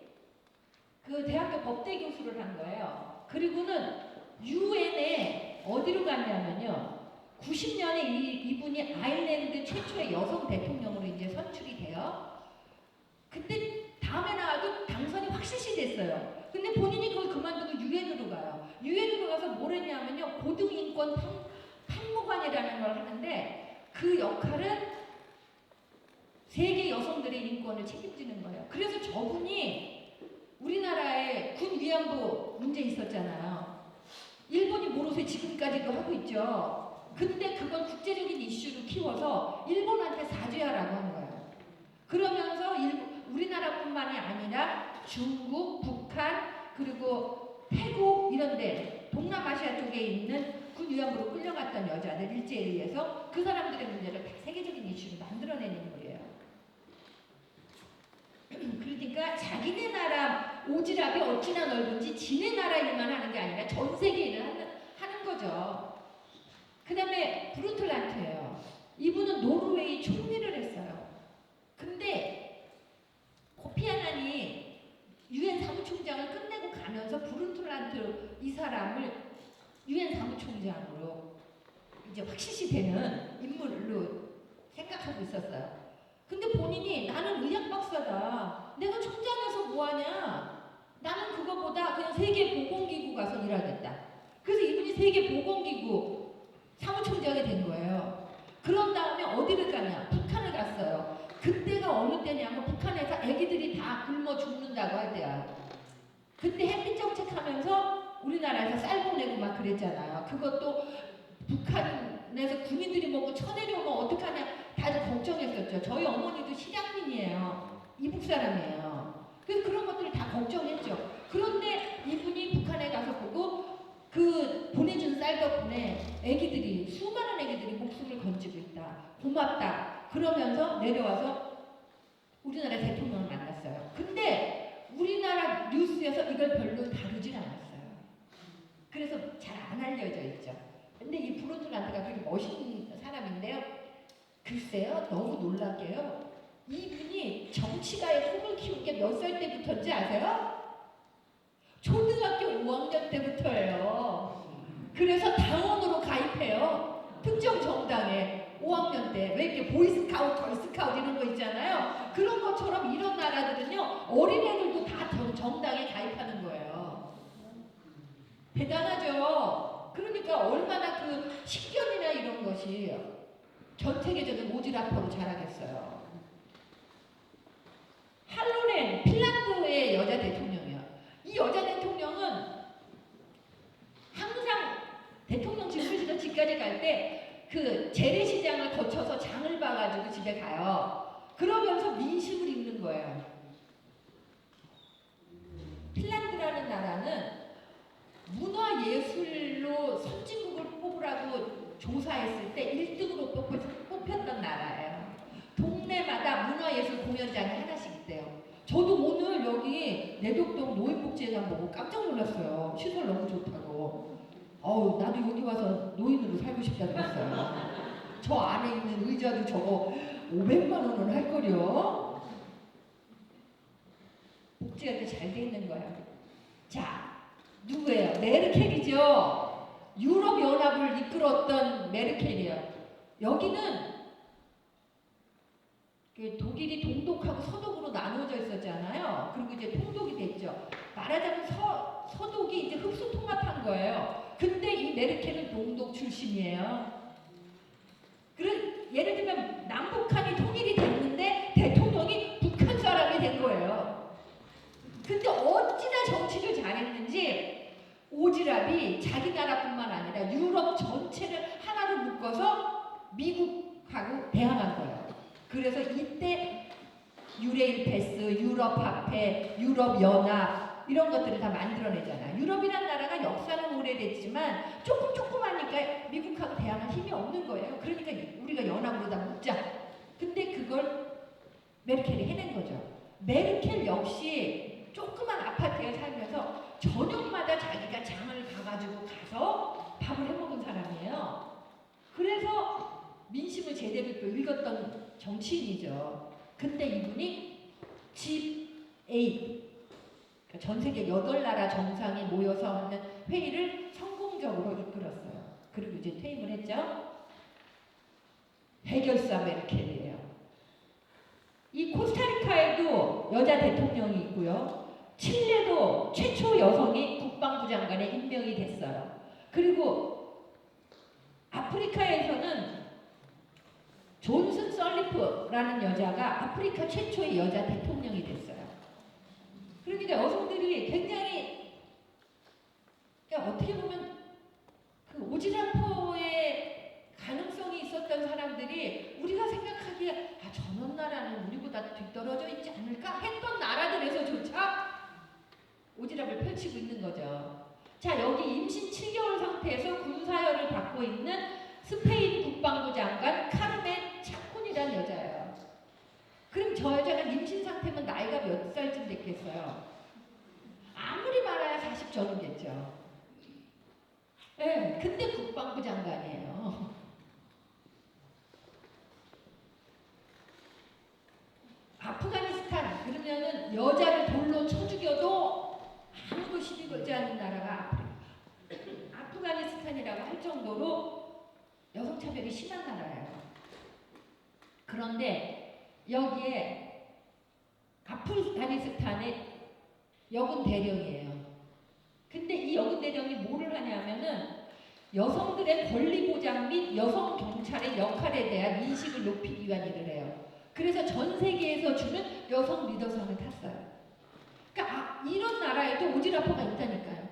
그 대학교 법대 교수를 한 거예요. 그리고는 유엔에 어디로 갔냐면요. 90년에 이분이 아일랜드 최초의 여성 대통령으로 이제 선출이 돼요. 근데 다음에 나와도 당선이 확실시 됐어요. 근데 본인이 그걸 그만두고 유엔으로 가요. 유엔으로 가서 뭘 했냐면요. 고등인권 판무관이라는 걸 하는데 그 역할은 세계 여성들의 인권을 책임지는 거예요. 그래서 저분이 우리나라에 군 위안부 문제 있었잖아요. 일본이 모르쇠 지금까지도 하고 있죠. 근데 그건 국제적인 이슈로 키워서 일본한테 사죄하라고 하는 거예요. 그러면서 우리나라뿐만이 아니라 중국, 북한, 그리고 태국 이런 데 동남아시아 쪽에 있는 군 위안부로 끌려갔던 여자들 일제에 의해서 그 사람들의 문제를 다 세계적인 이슈로 만들어내는 거예요. 그러니까 자기네 나라 오지랖이 어찌나 넓은지 지네 나라 일만 하는 게 아니라 전 세계 일을 하는 거죠. 그 다음에 브루틀란트예요. 이분은 노르웨이 총리를 했어요. 근데 코피 아난이 유엔 사무총장을 끝내고 가면서 브루틀란트 이 사람을 유엔 사무총장으로 이제 확실시 되는 인물로 생각하고 있었어요. 근데 본인이 나는 의학 박사다. 내가 총장에서 뭐하냐. 나는 그거보다 그냥 세계보건기구 가서 일하겠다. 그래서 이분이 세계보건기구 사무총장이 된 거예요. 그런 다음에 어디를 가냐. 북한을 갔어요. 그때가 어느 때냐면 북한에서 애기들이 다 굶어 죽는다고 할 때야. 그때 햇빛 정책하면서 우리나라에서 쌀 보내고 막 그랬잖아요. 그것도 북한에서 군인들이 먹고 쳐내려오면 어떡하냐 다들 걱정했었죠. 저희 어머니도 실향민이에요. 이북 사람이에요. 그래서 그런 것들을 다 걱정했죠. 그런데 이분이 북한에 가서 보고 그 보내준 쌀 덕분에 애기들이 수많은 애기들이 목숨을 건지고 있다. 고맙다. 그러면서 내려와서 우리나라 대통령을 만났어요. 근데 우리나라 뉴스에서 이걸 별로 다루진 않았어요. 그래서 잘 안 알려져 있죠. 근데 이 브루틀란트가 되게 멋있는 사람인데요. 글쎄요, 너무 놀랍게요. 이분이 정치가의 꿈을 키운 게 몇 살 때부터인지 아세요? 초등학교 5학년 때부터예요. 그래서 당원으로 가입해요. 특정 대단하죠. 그러니까 얼마나 그 식견이나 이런 것이 전 세계적인 오지라퍼로 자라겠어요. 할로렌, 핀란드의 여자 대통령이야. 이 여자 대통령은 항상 대통령 집무실에서 집까지 갈 때 그 재래시장을 거쳐서 장을 봐가지고 집에 가요. 그러면서 민심을 읽는 거예요. 핀란드라는 나라는 문화예술로 선진국을 뽑으라고 조사했을 때 1등으로 뽑혔던 나라예요. 동네마다 문화예술 공연장이 하나씩 있대요. 저도 오늘 여기 내덕동 노인복지회관 보고 깜짝 놀랐어요. 시설 너무 좋다고. 나도 여기 와서 노인으로 살고 싶다 그랬어요. 저 안에 있는 의자도 저거 500만 원은 할 거려. 복지가 이렇게 잘 돼 있는 거예요. 자, 누구예요? 메르켈이죠. 유럽 연합을 이끌었던 메르켈이에요. 여기는 독일이 동독하고 서독으로 나누어져 있었잖아요. 그리고 이제 통독이 됐죠. 말하자면 서독이 이제 흡수 통합한 거예요. 근데 이 메르켈은 동독 출신이에요. 예를 들면 남북한이 통일이 됐는데 대통령이 북한 사람이 된 거예요. 근데 어찌나 정치를 잘했는지 오지랖이 자기 나라뿐만 아니라 유럽 전체를 하나로 묶어서 미국하고 대항한 거예요. 그래서 이때 유레일 패스, 유럽 화폐, 유럽 연합 이런 것들을 다 만들어내잖아. 유럽이란 나라가 역사는 오래됐지만 조금하니까 미국하고 대항할 힘이 없는 거예요. 그러니까 우리가 연합으로 다 묶자. 근데 그걸 메르켈이 해낸 거죠. 메르켈 역시 조그만 아파트에 살면서 저녁마다 자기가 장을 가가지고 가서 밥을 해먹은 사람이에요. 그래서 민심을 제대로 또 읽었던 정치인이죠. 근데 이분이 G8, 전 세계 8나라 정상이 모여서 하는 회의를 성공적으로 이끌었어요. 그리고 이제 퇴임을 했죠. 해결사 메르켈이에요. 이 코스타리카에도 여자 대통령이 있고요. 칠레도 최초 여성이 국방부 장관에 임명이 됐어요. 그리고 아프리카에서는 존슨 설리프라는 여자가 아프리카 최초의 여자 대통령이 됐어요. 그러니까 여성들이 굉장히 어떻게 보면 그 오지랖퍼의 가능성이 있었던 사람들이 우리가 생각하기에 저런 나라는 우리보다 뒤떨어져 있지 않을까 했던 나라들에서조차 오지랖을 펼치고 있는 거죠. 자, 여기 임신 7개월 상태에서 군사열을 받고 있는 스페인 국방부 장관 카르멘 차콘이라는 여자예요. 그럼 저 여자가 임신 상태면 나이가 몇 살쯤 됐겠어요? 아무리 말해야 40 전후겠죠. 네, 근데 국방부 장관이에요. 아프가니스탄 그러면은 여자를 돌로 쳐 죽여도 아무도 시비 걸지 않는 나라가 아프가니스탄이라고 할 정도로 여성 차별이 심한 나라예요. 그런데 여기에 아프가니스탄의 여군 대령이에요. 근데 이 여군 대령이 뭐를 하냐면은 여성들의 권리 보장 및 여성 경찰의 역할에 대한 인식을 높이기 위한 일을 해요. 그래서 전 세계에서 주는 여성 리더상을 탔어요. 그러니까 이런 나라에도 오지랖퍼가 있다니까요.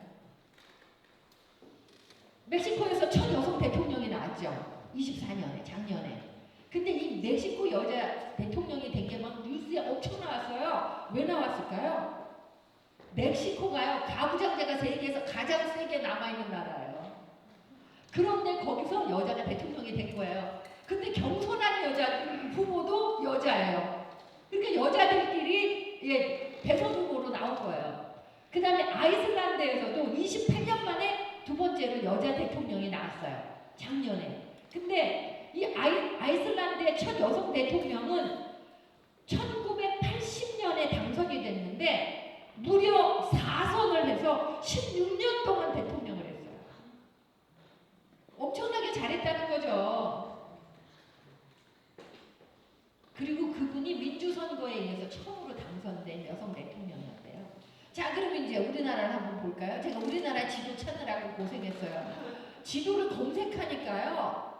멕시코에서 첫 여성 대통령이 나왔죠. 24년에, 작년에. 근데 이 멕시코 여자 대통령이 된 게 막 뉴스에 엄청 나왔어요. 왜 나왔을까요? 멕시코가요, 가부장제가 세계에서 가장 세게 남아있는 나라예요. 그런데 거기서 여자가 대통령이 된 거예요. 근데 경선한 여자 후보도 여자예요. 그러니까 여자들끼리 대선 후보로 나온 거예요. 그 다음에 아이슬란드에서도 28년 만에 두 번째로 여자 대통령이 나왔어요. 작년에. 근데 이 아이슬란드의 첫 여성 대통령은 1980년에 당선이 됐는데 무려 4선을 해서 16년 동안 대통령을 했어요. 엄청나게 잘했다는 거죠. 그리고 그분이 민주선거에 의해서 처음으로 당선된 여성 대통령이었대요. 자, 그러면 이제 우리나라를 한번 볼까요? 제가 우리나라 지도 찾느라고 고생했어요. 지도를 검색하니까요.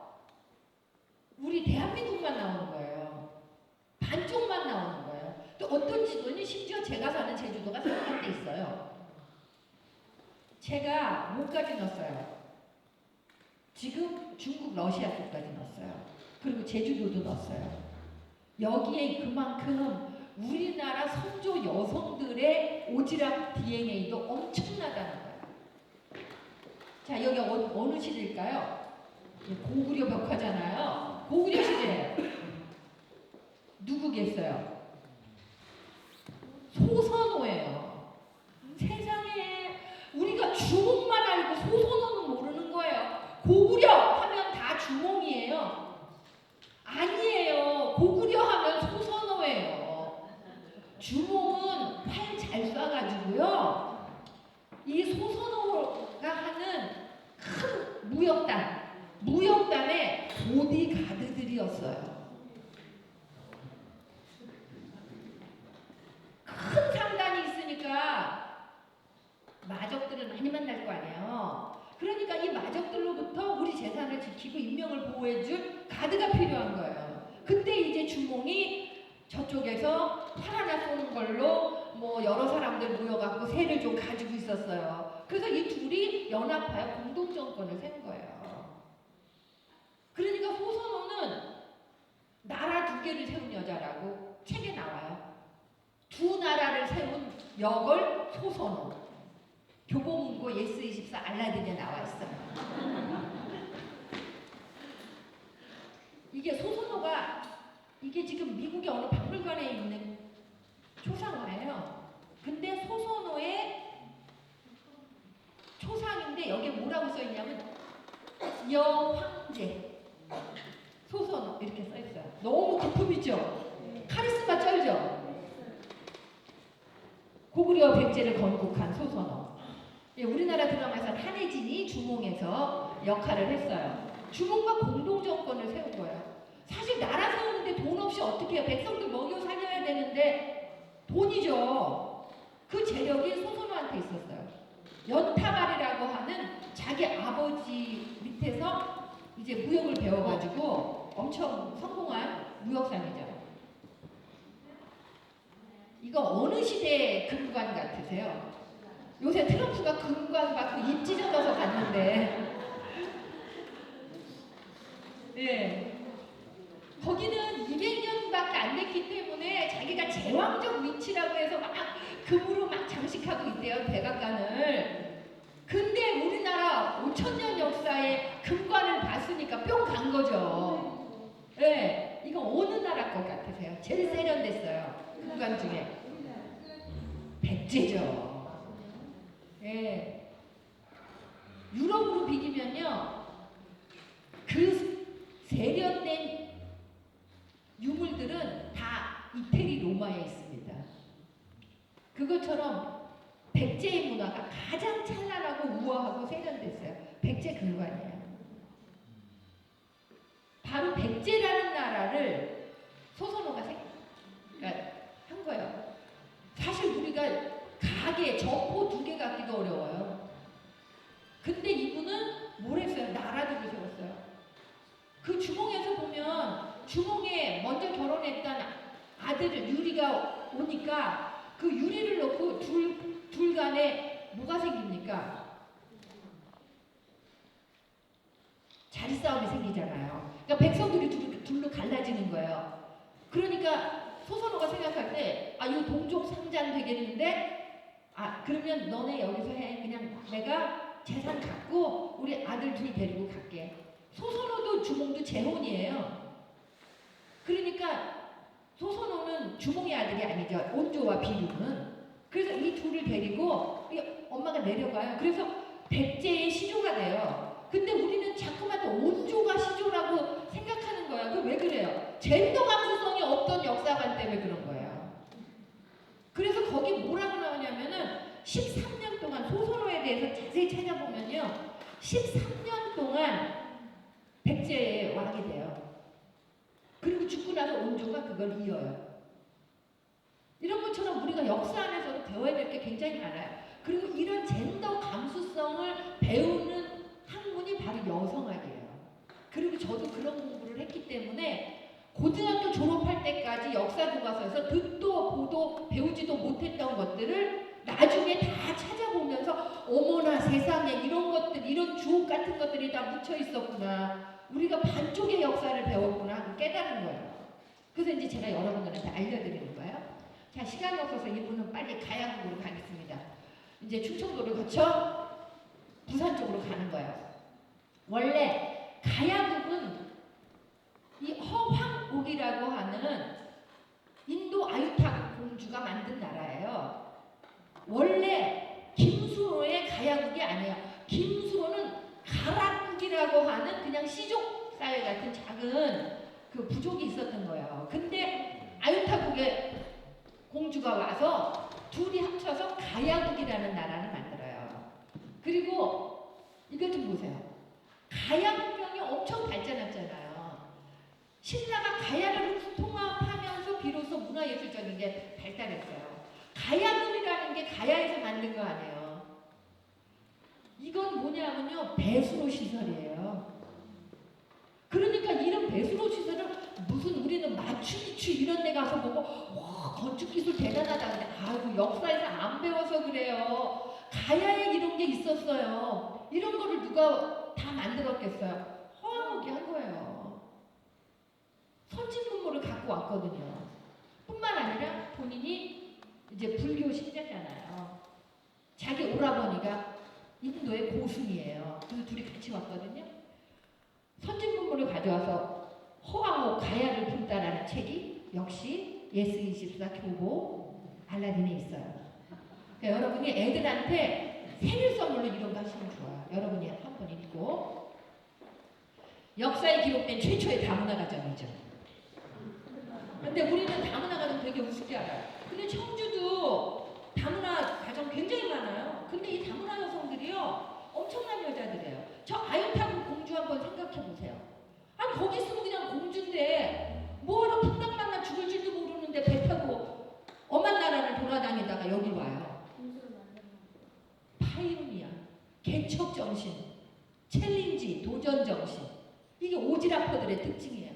우리 대한민국만 나오는 거예요. 반쪽만 나오는 거예요. 또 어떤 지도는 심지어 제가 사는 제주도가 상관돼 있어요. 제가 뭐까지 넣었어요? 지금 중국, 러시아 쪽까지 넣었어요. 그리고 제주도도 넣었어요. 여기에 그만큼 우리나라 선조 여성들의 오지랖 DNA도 엄청나다는 거예요. 자, 여기 어느 시대일까요? 고구려 벽화잖아요. 고구려 시대예요. 누구겠어요? 소선호예요. 세상에 우리가 주몽만 알고 소선호는 모르는 거예요. 고구려 하면 다 주몽이에요. 아니에요. 고구려 하면 소선호예요. 주몽은 활 잘 쏴가지고요. 이 소선호가 하는 큰 무역단의 보디가드들이었어요. 큰 상단이 있으니까 마적들을 많이 만날 거 아니에요. 그러니까 이 마적들로부터 우리 재산을 지키고 인명을 보호해줄 가드가 필요한 거예요. 그때 이제 주몽이 저쪽에서 활 하나 쏘는 걸로 뭐 여러 사람들 모여갖고 세를 좀 가지고 있었어요. 그래서 이 둘이 연합하여 공동정권을 세운 거예요. 그러니까 소선호는 나라 두 개를 세운 여자라고 책에 나와요. 두 나라를 세운 역을 소선호. 교보문고 예스24 알라딘에 나와 있어요. 이게 소선호가 이게 지금 미국의 어느 박물관에 있는 초상화예요. 근데 소선호의 초상인데 여기에 뭐라고 써있냐면 여황제 소선호 이렇게 써있어요. 너무 거품이죠? 카리스마 쩔죠? 고구려 백제를 건국한 소선호. 예, 우리나라 드라마에서 한혜진이 주몽에서 역할을 했어요. 주몽과 공동정권을 세운 거예요. 사실 나라 세우는데 돈 없이 어떻게 해요? 백성들 먹여 살려야 되는데 돈이죠. 그 재력이 소선호한테 있었어요. 연타말이라고 하는 자기 아버지 밑에서 이제 무역을 배워가지고 엄청 성공한 무역상이죠. 이거 어느 시대의 금관 같으세요? 요새 트럼프가 금관 받고 입 찢어져서 갔는데 예. 거기는 200년밖에 안 됐기 때문에 자기가 제왕적 위치라고 해서 막 금으로 막 장식하고 있대요, 백악관을. 근데 우리나라 5,000년 역사에 금관을 봤으니까 뿅 간 거죠. 예. 이거 어느 나라 것 같으세요? 제일 세련됐어요. 금관 중에. 백제죠. 예. 유럽으로 비기면요. 그 세련된 유물들은 다 이태리 로마에 있습니다. 그것처럼 백제의 문화가 가장 찬란하고 우아하고 세련됐어요. 백제 근관이에요. 바로 백제라는 나라를 소선호가 한 거예요. 사실 우리가 가게, 저포 두 개 갖기도 어려워요. 근데 이분은 뭘 했어요? 나라들을 세웠어요. 그 주몽에서 보면 주몽에 먼저 결혼했던 아들을 유리가 오니까 그 유리를 놓고 둘 간에 뭐가 생깁니까? 자리 싸움이 생기잖아요. 그러니까 백성들이 둘로 갈라지는 거예요. 그러니까 소선호가 생각할 때 이거 동족 상잔 되겠는데 그러면 너네 여기서 해. 그냥 내가 재산 갖고 우리 아들 둘 데리고 갈게. 소선호도 주몽도 재혼이에요. 그러니까 소선호는 주몽의 아들이 아니죠. 온조와 비류는. 그래서 이 둘을 데리고 엄마가 내려가요. 그래서 백제의 시조가 돼요. 근데 우리는 자꾸만 온조가 시조라고 생각하는 거야. 그 왜 그래요? 젠더 감수성이 없던 역사관 때문에 그런 거예요. 그래서 거기 뭐라고 나오냐면은 13년 동안 소선호에 대해서 자세히 찾아보면요. 13년 동안 백제의 왕이 돼요. 그리고 죽고 나서 온조가 그걸 이어요. 이런 것처럼 우리가 역사 안에서도 배워야 될 게 굉장히 많아요. 그리고 이런 젠더 감수성을 배우는 학문이 바로 여성학이에요. 그리고 저도 그런 공부를 했기 때문에 고등학교 졸업할 때까지 역사 교과서에서 듣도 보도 배우지도 못했던 것들을 나중에 다 찾아보면서 어머나 세상에 이런 것들, 이런 주옥 같은 것들이 다 묻혀 있었구나. 우리가 반쪽의 역사를 배웠구나 하고 깨달은 거예요. 그래서 이제 제가 여러분들한테 알려드리는 거예요. 자, 시간이 없어서 이분은 빨리 가양으로 가겠습니다. 이제 충청도를 거쳐 부산 쪽으로 가는 거예요. 원래 가야국은 이 허황옥이라고 하는 인도 아유타 공주가 만든 나라예요. 원래 김수로의 가야국이 아니에요. 김수로는 가락국이라고 하는 그냥 시족 사회 같은 작은 그 부족이 있었던 거예요. 근데 아유타국의 공주가 와서 둘이 합쳐서 가야국이라는 나라를 만들어요. 그리고 이걸 좀 보세요. 가야 문명이 엄청 발전했잖아요. 신라가 가야를 통합하면서 비로소 문화예술적인 게 발달했어요. 가야금이라는 게 가야에서 만든 거 아니에요. 이건 뭐냐면요, 배수로 시설이에요. 그러니까 이런 배수로 시설을 무슨 우리는 마추픽추 이런 데 가서 보고 와 건축 기술 대단하다 근데 아이고 역사에서 안 배워서 그래요. 가야에 이런 게 있었어요. 이런 거를 누가 다 만들었겠어요. 허황옥이 한 거예요. 선진문물을 갖고 왔거든요. 뿐만 아니라 본인이 이제 불교 신자잖아요. 자기 오라버니가 인도의 고승이에요. 그래서 둘이 같이 왔거든요. 선진문물을 가져와서 허황옥 가야를 품다라는 책이 역시 예스24 교보 알라딘에 있어요. 그러니까 여러분이 애들한테 생일 선물로 이런 거 하시면 좋아요. 여러분이 한번 읽고 역사에 기록된 최초의 다문화 가정이죠. 근데 우리는 다문화 가정 되게 우습게 알아요. 근데 청주도 다문화 가정 굉장히 많아요. 근데 이 다문화 여성들이요 엄청난 여자들이에요. 저 아유타국 공주 한번 생각해 보세요. 아니 거기 있으면 그냥 공주인데 뭐하러 풍당 만나 죽을 줄도 모르는데 배 타고 엄한 나라를 돌아다니다가 여기 와요. 파이오니아, 개척 정신, 챌린지, 도전 정신. 이게 오지라퍼들의 특징이에요.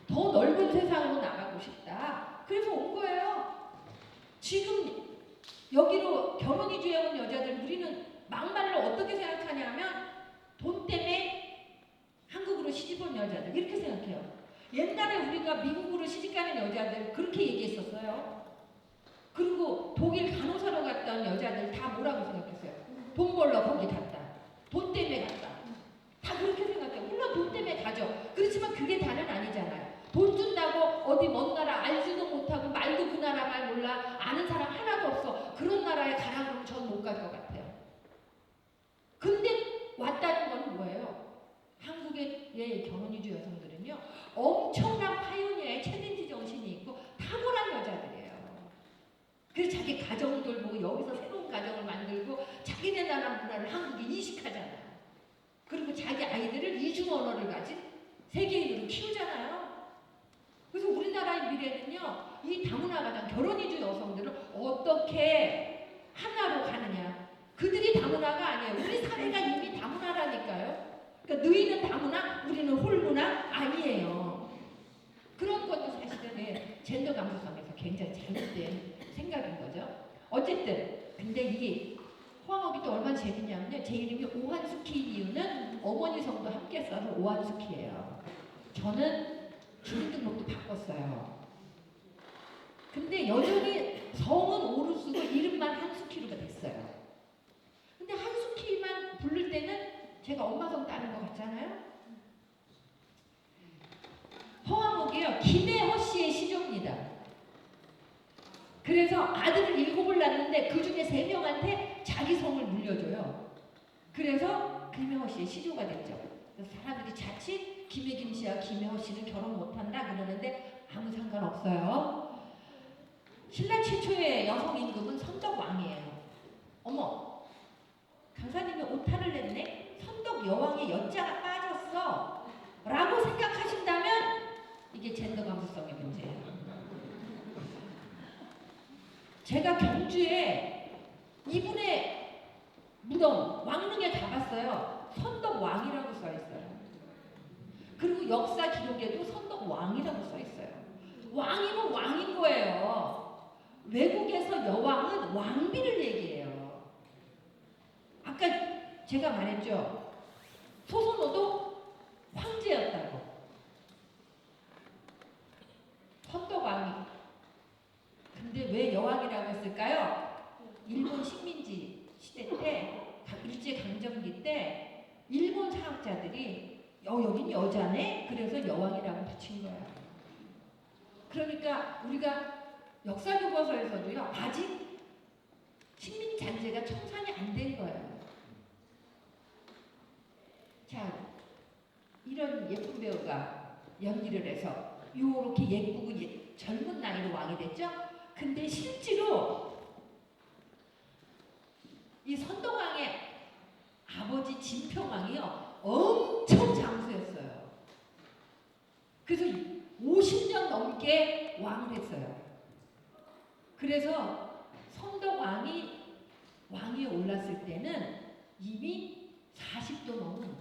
더 넓은 세상으로 나가고 싶다. 그래서 온 거예요. 지금 여기로 결혼 이주해 온 여자들 우리는 막말로 어떻게 생각하냐면 돈 때문에 한국으로 시집 온 여자들 이렇게 생각해요. 옛날에 우리가 미국으로 시집 가는 여자들 그렇게 얘기했었어요. 그리고 독일 간호사로 갔던 여자들 다 뭐라고 생각했어요? 돈 벌러 거기 갔다. 돈 때문에 갔다. 다 그렇게 생각해요. 물론 돈 때문에 가죠. 그렇지만 그게 다는 아니잖아요. 돈 준다고 어디 먼 나라 알지도 못하고 말도 그 나라 말 몰라 아는 사람 하나도 없어. 그런 나라에 가라 그러면 전 못 갈 것 같아요. 근데 왔다는 건 뭐예요? 한국의 결혼이주 여성들은요 엄청난 파이오니아의 챌린지 정신이 있고 탁월한 여자들이에요. 그래서 자기 가정을 돌보고 여기서 새로운 가정을 만들고 자기네 나라 문화를 한국에 이식하잖아요. 그리고 자기 아이들을 이중 언어를 가진 세계인으로 키우잖아요. 그래서 우리나라의 미래는요 이 다문화 가정 결혼 이주 여성들을 어떻게 하나로 가느냐. 그들이 다문화가 아니에요. 우리 사회가 이미 다문화라니까요. 그러니까 너희는 다문화, 우리는 홀문화 아니에요. 그런 것도 사실은 젠더 감수성에서 굉장히 잘못된 생각인 거죠. 어쨌든 근데 이게 허황옥이 또 얼마나 재밌냐면요. 제 이름이 오한숙희인 이유는 어머니 성도 함께 써서 오한숙희예요. 저는 주민등록도 바꿨어요. 근데 여전히 성은 오를 쓰고 이름만 한숙희로 됐어요. 근데 한숙희만 부를 때는 제가 엄마 성 따는 것 같잖아요. 허황옥이요 김혜허 씨의 시조입니다. 그래서 아들을 7을 낳는데 그 중에 3명한테 자기 성을 물려줘요. 그래서 김혜허 씨의 시조가 됐죠. 그래서 사람들이 자칫 김혜김 씨와 김혜허 씨는 결혼 못한다 그러는데 아무 상관없어요. 신라 최초의 여성 임금은 선덕왕이에요. 어머, 강사님이 오타를 냈네? 선덕 여왕의 여자가 빠졌어 라고 생각하신다면 이게 젠더 감수성의 문제예요. 제가 경주에 이분의 무덤 왕릉에 가봤어요. 선덕왕이라고 써 있어요. 그리고 역사 기록에도 선덕왕이라고 써 있어요. 왕이면 왕인 거예요. 외국에서 여왕은 왕비를 얘기해요. 아까 제가 말했죠. 소선호도 황제였다고. 선덕왕이. 근데 왜 여왕이라고 했을까요? 일본 식민지 시대 때, 일제강점기 때 일본 사학자들이 여긴 여자네? 그래서 여왕이라고 붙인 거야. 그러니까 우리가 역사 교과서에서도요, 아직 식민 잔재가 청산이 안 된 거예요. 자, 이런 예쁜 배우가 연기를 해서 요렇게 예쁘고 젊은 나이로 왕이 됐죠? 근데 실제로 이 선덕왕의 아버지 진평왕이요, 엄청 장수였어요. 그래서 50년 넘게 왕을 했어요. 그래서 선덕왕이 왕위에 올랐을 때는 이미 40도 넘은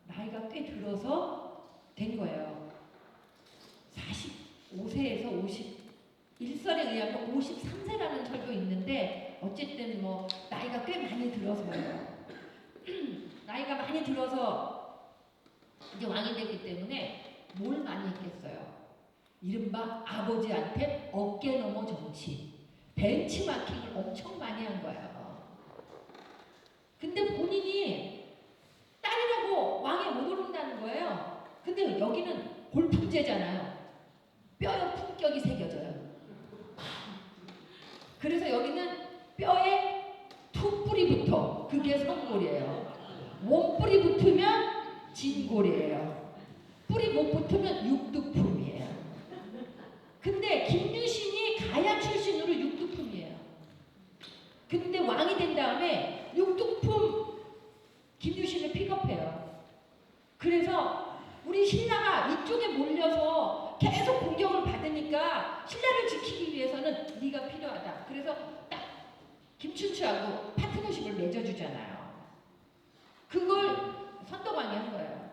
나이가 꽤 들어서 된 거예요. 45세에서 51설에 의하면 53세라는 설도 있는데 어쨌든 뭐 나이가 꽤 많이 들어서요. 나이가 많이 들어서 이제 왕이 됐기 때문에 뭘 많이 했겠어요. 이른바 아버지한테 어깨 넘어 정치, 벤치마킹을 엄청 많이 한 거예요. 근데 본인이 딸이라고 왕에 못 오른다는 거예요. 근데 여기는 골품제잖아요. 뼈에 품격이 새겨져요. 그래서 여기는 뼈에 투뿌리부터 그게 성골이에요. 원뿌리 붙으면 진골이에요. 뿌리 못 붙으면 육두품이에요. 근데 김유신이 가야 출신으로 육두품이에요. 근데 왕이 된 다음에 육두품 김유신을 픽업해요. 그래서 우리 신라가 이쪽에 몰려서 계속 공격을 받으니까 신라를 지키기 위해서는 네가 필요하다. 그래서 딱 김춘추하고 파트너십을 맺어주잖아요. 그걸 선덕왕이 한 거예요.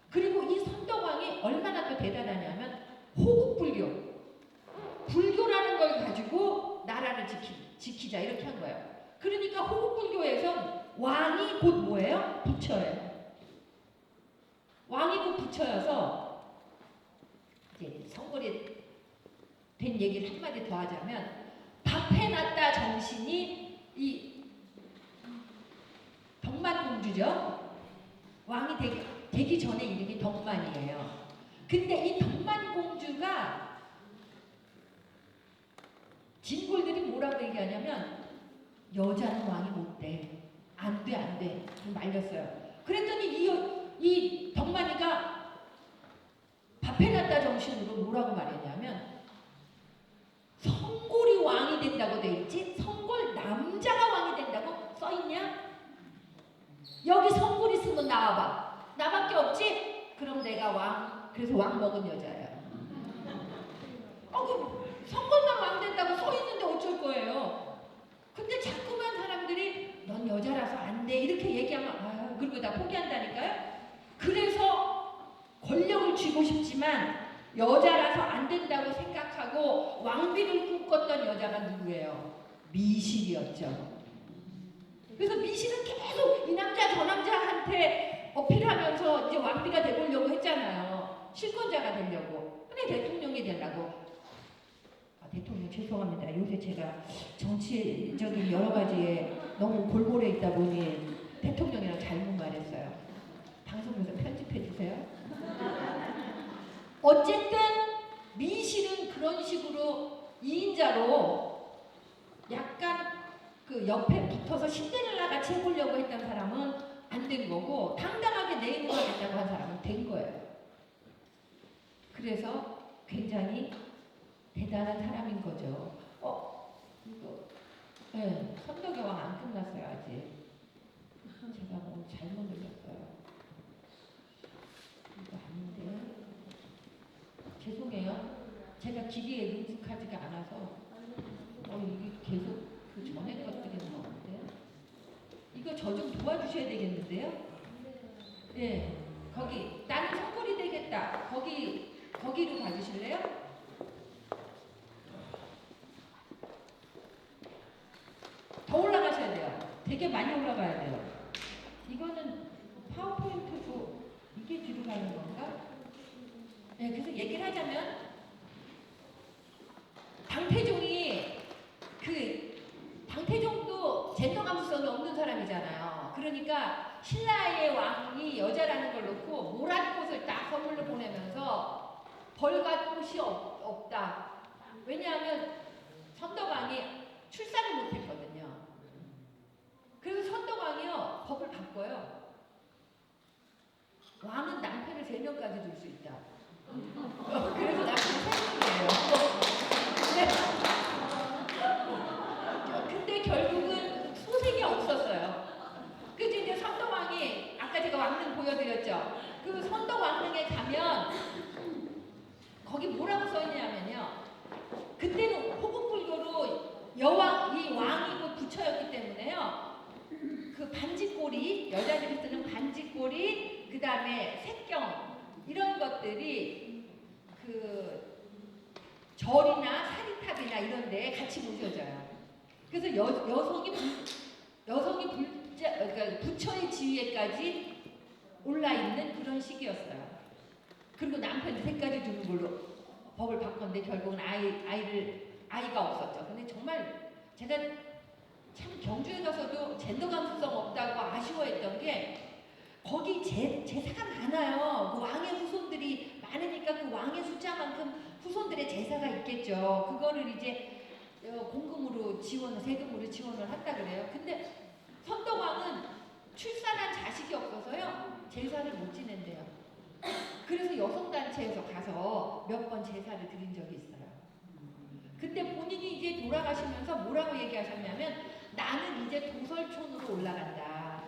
그리고 이 선덕왕이 얼마나 또 대단하냐면 호국불교, 불교라는 걸 가지고 나라를 지키자 이렇게 한 거예요. 그러니까 호국불교에선 왕이 곧 뭐예요? 부처예요. 왕이 곧 부처여서 이제 성골이 된 얘기를 한마디 더 하자면 밥해놨다 정신이 이 덕만공주죠. 왕이 되기 전에 이름이 덕만이에요. 근데 이 덕만공주가 진골들이 뭐라고 얘기하냐면 여자는 왕이 못 돼. 안 돼, 안 돼. 말렸어요. 그랬더니 이 덕만이가 밥해놨다 정신으로 뭐라고 말했냐면 성골이 왕이 된다고 돼 있지 성골 남자가 왕이 된다고 써있냐? 여기 성골 있으면 나와봐. 나밖에 없지? 그럼 내가 왕. 그래서 왕 먹은 여자예요. 그 성골만 왕 된다고 써있는데 어쩔 거예요. 근데 자꾸만 사람들이 넌 여자라서 안 돼 이렇게 얘기하면 그리고 다 포기한다니까요. 그래서 권력을 쥐고 싶지만 여자라서 안 된다고 생각하고 왕비를 꿈꿨던 여자가 누구예요? 미실이었죠. 그래서 미실은 계속 이 남자 저 남자한테 어필하면서 이제 왕비가 돼보려고 했잖아요. 실권자가 되려고. 근데 대통령이 되려고. 대통령 죄송합니다. 요새 제가 정치적인 여러 가지에 너무 골몰해 있다 보니 대통령이랑 잘못 말했어요. 방송에서 편집해 주세요. 어쨌든 미실은 그런 식으로 2인자로 약간 그 옆에 붙어서 신데렐라 같이 해보려고 했던 사람은 안 된 거고 당당하게 내 인물이 됐다고 한 사람은 된 거예요. 그래서 굉장히 대단한 사람인 거죠. 이거 네, 선덕의 왕 안 끝났어요 아직. 제가 너무 잘못 눌렀어요. 이거 아닌데. 죄송해요. 제가 기기에 능숙하지가 않아서 이게 계속 그 전에 것들이 나오는데요. 이거 저 좀 도와주셔야 되겠는데요. 예, 거기 나는 선골이 되겠다. 거기로 가주실래요? 더 올라가셔야 돼요. 되게 많이 올라가야 돼요. 이거는 파워포인트고 이게 뒤로 가는 건가? 네, 그래서 얘기를 하자면 방태종도 젠더 감수성이 없는 사람이잖아요. 그러니까 신라의 왕이 여자라는 걸 놓고 모란꽃을 딱 선물로 보내면서 벌과 꽃이 없다. 왜냐하면 선덕왕이 출산을 못했거든요. 그래서 선덕왕이요 법을 바꿔요. 왕은 남편을 3명까지 둘 수 있다. 그래서 남편이 3명이에요. 근데 결국은 소생이 없었어요. 그래서 이제 선덕왕이 아까 제가 왕릉 보여드렸죠. 그 선덕왕릉에 가면 거기 뭐라고 써있냐면요. 그때는 호국불교로 이 왕이 곧 부처였기 때문에요. 그 반지꼬리, 여자들이 쓰는 반지꼬리, 그 다음에 색경 이런 것들이 그 절이나 사리탑이나 이런 데에 같이 모셔져요. 그래서 여성이 그러니까 부처의 지위에까지 올라 있는 그런 시기였어요. 그리고 남편이 3가지 두는 걸로 법을 바꿨는데 결국은 아이가 없었죠. 근데 정말 제가 참 경주에 가서도 젠더 감수성 없다고 아쉬워했던 게 거기 제사가 많아요. 그 왕의 후손들이 많으니까 그 왕의 숫자만큼 후손들의 제사가 있겠죠. 그거를 이제 공금으로 세금으로 지원을 한다 그래요. 근데 선덕왕은 출산한 자식이 없어서요. 제사를 못 지낸대요. 그래서 여성단체에서 가서 몇 번 제사를 드린 적이 있어요. 근데 본인이 이제 돌아가시면서 뭐라고 얘기하셨냐면 나는 이제 도설촌으로 올라간다.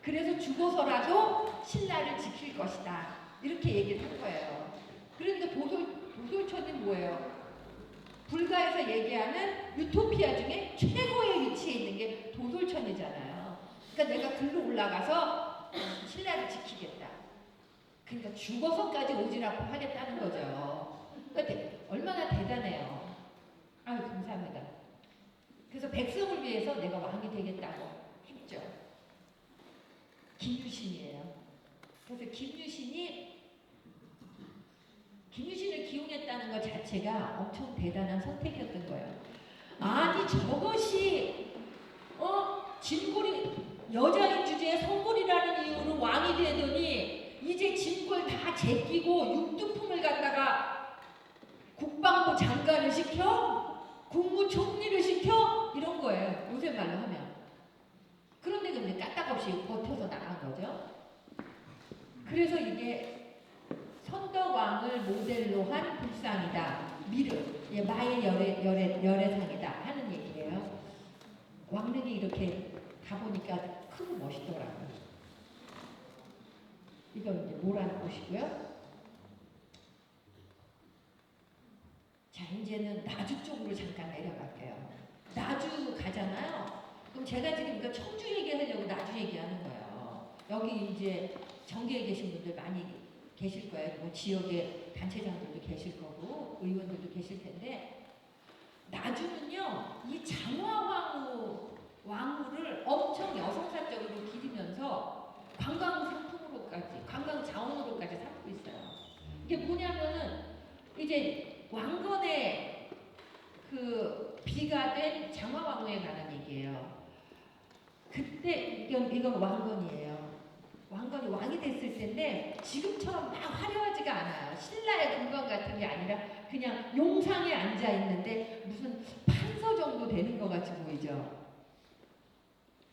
그래서 죽어서라도 신라를 지킬 것이다. 이렇게 얘기를 한 거예요. 그러니까 도솔촌이 뭐예요? 불가에서 얘기하는 유토피아 중에 최고의 위치에 있는 게 도솔천이잖아요. 그러니까 내가 글로 올라가서 신라를 지키겠다. 그러니까 죽어서까지 오지라고 하겠다는 거죠. 그러니까 얼마나 대단해요. 아유 감사합니다. 그래서 백성을 위해서 내가 왕이 되겠다고 했죠. 김유신이에요. 그래서 김유신을 기용했다는 것 자체가 엄청 대단한 선택이었던 거예요. 아니 저것이 진골이 여자인 주제에 선골이라는 이유로 왕이 되더니 이제 진골 다 제끼고 육두품을 갖다가 국방부 장관을 시켜? 국무총리를 시켜? 이런 거예요. 요새 말로 하면. 그런데 근데 까딱없이 버텨서 나간 거죠. 그래서 이게 선덕왕을 모델로 한 불상이다. 미르, 마의 열애상이다 하는 얘기예요. 왕릉이 이렇게 가보니까 크고 멋있더라고요. 이거 이제 모란꽃이고요. 자, 이제는 나주 쪽으로 잠깐 내려갈게요. 나주 가잖아요. 그럼 제가 지금 이거 청주 얘기하려고 나주 얘기하는 거예요. 여기 이제 정계에 계신 분들 많이 계실 거예요. 뭐 지역의 단체장들도 계실 거고 의원들도 계실 텐데 나주는요 이 장화왕후를 엄청 여성사적으로 기리면서 관광 상품으로까지 관광 자원으로까지 삼고 있어요. 이게 뭐냐면은 이제 왕건의 그 비가 된 장화왕후에 관한 얘기예요. 그때 이건 왕건이에요. 왕건이 왕이 됐을 텐데 지금처럼 막 화려하지가 않아요. 신라의 금관 같은 게 아니라 그냥 용상에 앉아 있는데 무슨 판서 정도 되는 것 같이 보이죠.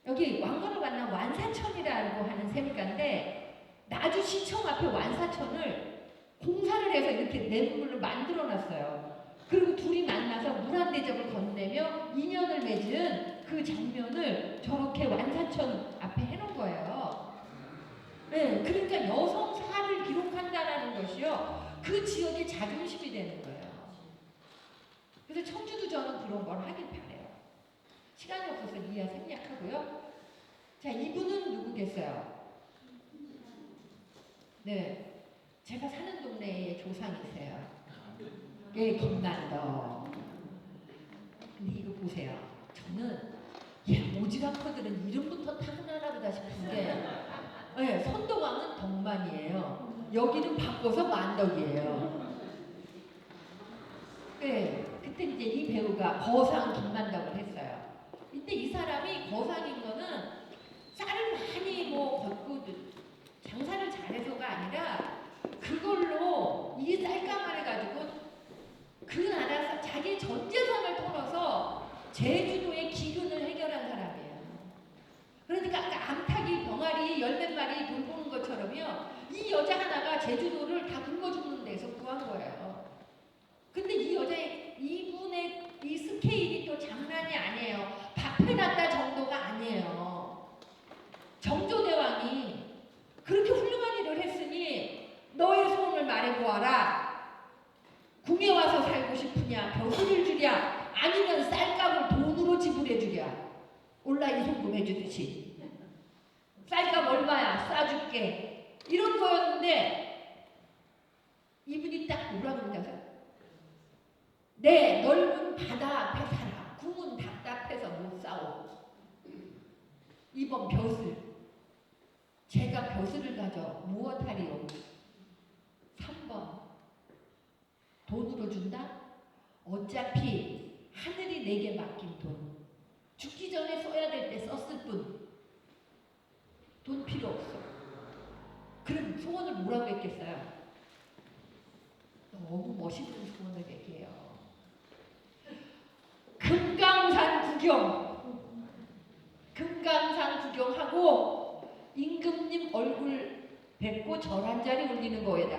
여기 왕건을 만난 완사천이라고 하는 셈가인데 나주시청 앞에 완사천을 공사를 해서 이렇게 내물로 만들어놨어요. 그리고 둘이 만나서 물안대접을 건네며 인연을 맺은 그 장면을 저렇게 완사천 앞에 해놓은 거예요. 네, 그러니까 여성사를 기록한다는 것이요. 그 지역의 자존심이 되는 거예요. 그래서 청주도 저는 그런 걸 하길 바래요. 시간이 없어서 이하 생략하고요. 자, 이분은 누구겠어요? 네, 제가 사는 동네의 조상이세요. 예, 김만덕. 근데 이거 보세요. 저는 야, 오지랖퍼들은 이름부터 타고나나 보다 싶은 게 네, 선덕왕은 덕만이에요. 여기는 바꿔서 만덕이에요. 네, 그때 이제 이 배우가 거상 김만덕을 했어요. 근데 이 사람이 거상인 거는 쌀을 많이 뭐 걷고 장사를 잘해서가 아니라 그걸로 이 쌀가마를 가지고 그 나라 자기 전 재산을 털어서 제주도의 기근을 해결한 사람이에요. 그러니까 아까 암탉이 병아리 열 몇 마리 돌보는 것처럼요. 이 여자 하나가 제주도를 다 굶어 죽는 데서 구한 거예요. 근데 이 여자의 이분의 이 스케일이 또 장난이 아니에요. 밥 해놨다 정도가 아니에요. 정조대왕이 그렇게 훌륭한 일을 했으니 너의 소원을 말해보아라. 궁에 와서 살고 싶으냐, 벼슬을 주랴, 아니면 쌀값을 돈으로 지불해 주랴. 올라 이송금 해주듯이. 쌀값 얼마야? 싸줄게. 이런 거였는데 이분이 딱 뭐라 그러는지 아세요? 네, 넓은 바다 앞에 살아. 궁은 답답해서 못 싸워. 2번 벼슬. 제가 벼슬을 가져 무엇하리요? 3번 돈으로 준다? 어차피 하늘이 내게 맡긴 돈. 죽기 전에 써야 될 때 썼을 뿐. 돈 필요 없어. 그럼 소원을 뭐라고 했겠어요? 너무 멋있는 소원을 얘기해요. 금강산 구경. 금강산 구경하고 임금님 얼굴 뵙고 절 한 자리 올리는 거에다.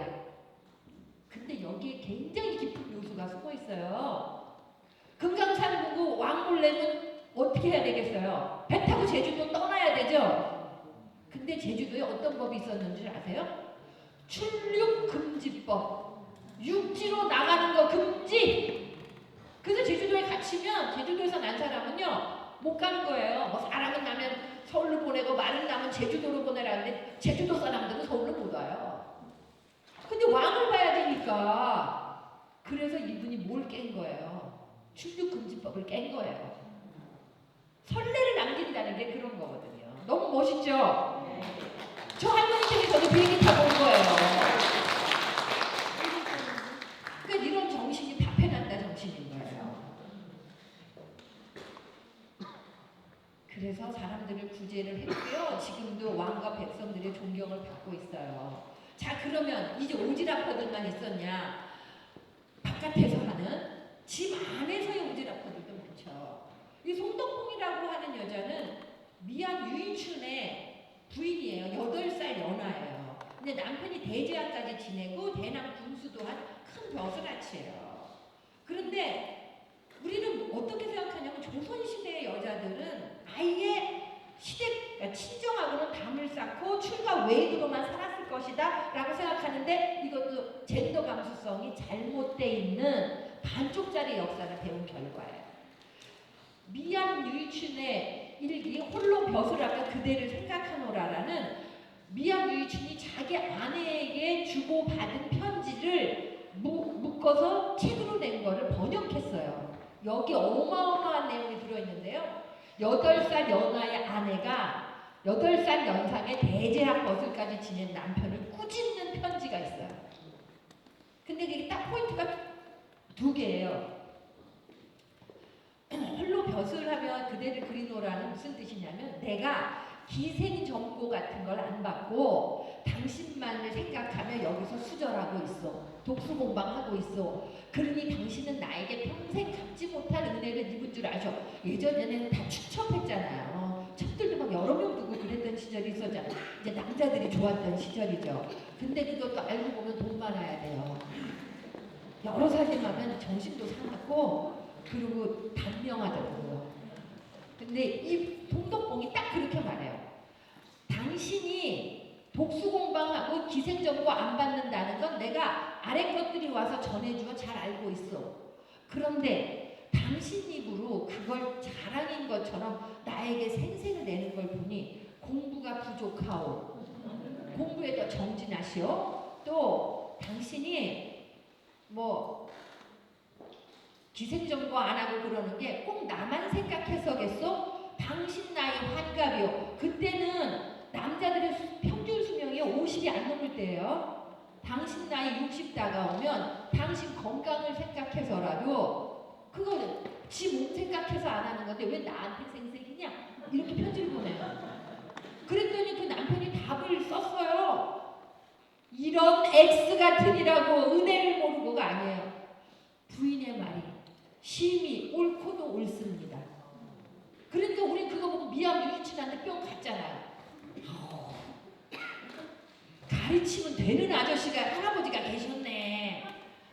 근데 여기에 굉장히 깊은 요소가 숨어 있어요. 금강산 보고 왕몰래는 어떻게 해야 되겠어요? 배 타고 제주도 떠나야 되죠? 근데 제주도에 어떤 법이 있었는지 아세요? 출륙금지법. 육지로 나가는 거 금지! 그래서 제주도에 갇히면 제주도에서 난 사람은요 못 가는 거예요. 뭐 사람은 나면 서울로 보내고 말은 나면 제주도로 보내라는데 제주도 사람들은 서울로 못 와요. 근데 왕을 봐야 되니까 그래서 이분이 뭘 깬 거예요? 출륙금지법을 깬 거예요. 선례를 남긴다는 게 그런 거거든요. 너무 멋있죠? 저 할머니 집에 저도 비행기 타고 온 거예요. 그러니까 이런 정신이 답해난다 정신인 거예요. 그래서 사람들을 구제를 했고요. 지금도 왕과 백성들의 존경을 받고 있어요. 자, 그러면 이제 오지랖퍼들만 있었냐? 바깥에서 하는 집 안에서의 오지랖퍼들도 많죠. 이 송덕봉이라고 하는 여자는 미암 유인춘의 부인이에요. 8살 연하예요. 근데 남편이 대제학까지 지내고 대남 군수도 한 큰 벼슬아치예요. 그런데 우리는 어떻게 생각하냐면 조선시대의 여자들은 아예 시대 친정하고는 담을 쌓고 출가 외도로만 살았을 것이다 라고 생각하는데 이것도 젠더 감수성이 잘못되어 있는 반쪽짜리 역사를 배운 결과예요. 미암 유이춘의 일기 홀로 벼슬 앞에 그대를 생각하노라라는 미암 유이춘이 자기 아내에게 주고받은 편지를 묶어서 책으로 낸 거를 번역했어요. 여기 어마어마한 내용이 들어있는데요. 8살 연하의 아내가 8살 연상의 대제학 버슬까지 지낸 남편을 꾸짖는 편지가 있어요. 근데 그게 딱 포인트가 2개예요. 홀로 벼슬하며 그대를 그리노라는 무슨 뜻이냐면 내가 기생정보 같은 걸 안 받고 당신만을 생각하며 여기서 수절하고 있어. 독수공방하고 있어. 그러니 당신은 나에게 평생 갚지 못할 은혜를 입은 줄 아셔. 예전에는 다 축첩했잖아요. 첩들도 막 여러 명 두고 그랬던 시절이 있었잖아요. 이제 남자들이 좋았던 시절이죠. 근데 그것도 알고 보면 돈 많아야 돼요. 여러 살림하면 정신도 사납고 그리고 단명하더라고요. 근데 이 송덕봉이 딱 그렇게 말해요. 당신이 독수공방하고 기생정보 안 받는다는 건 내가 아래 것들이 와서 전해주면 잘 알고 있어. 그런데 당신 입으로 그걸 자랑인 것처럼 나에게 생색을 내는 걸 보니 공부가 부족하오. 공부에 더 정진하시오. 또 당신이 뭐 기생정보 안 하고 그러는 게 꼭 나만 생각해서겠어? 당신 나이 환갑이요. 그때는 남자들의 평균 수명이 50이 안 넘을 때예요. 당신 나이 60 다가오면 당신 건강을 생각해서라도 그거는 지 몸 생각해서 안 하는 건데 왜 나한테 생색이냐? 이렇게 편지를 보내요. 그랬더니 그 남편이 답을 썼어요. 이런 X 같으니라고 은혜를 모르고가 아니에요. 부인의 말이 심히 옳고도 옳습니다. 그러니까 우리 그거 보고 미안 유치한테 뿅 갔잖아요. 가르치면 되는 아저씨가 할아버지가 계셨네.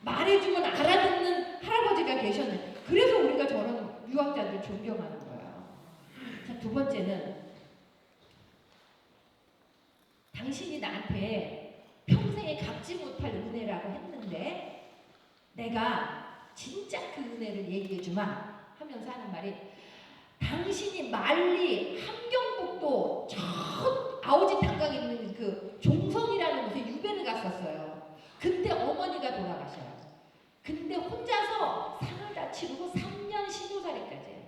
말해주면 알아듣는 할아버지가 계셨네. 그래서 우리가 저런 유학자들 존경하는 거예요. 자, 두 번째는 당신이 나한테 평생에 갚지 못할 은혜라고 했는데 내가 진짜 그 은혜를 얘기해주마 하면서 하는 말이 당신이 만리 함경북도 저 아오지 탄강에 있는 그 종성이라는 곳에 유배를 갔었어요. 그때 어머니가 돌아가셔요. 근데 혼자서 상을 다 치르고 3년 신고살이까지 해요.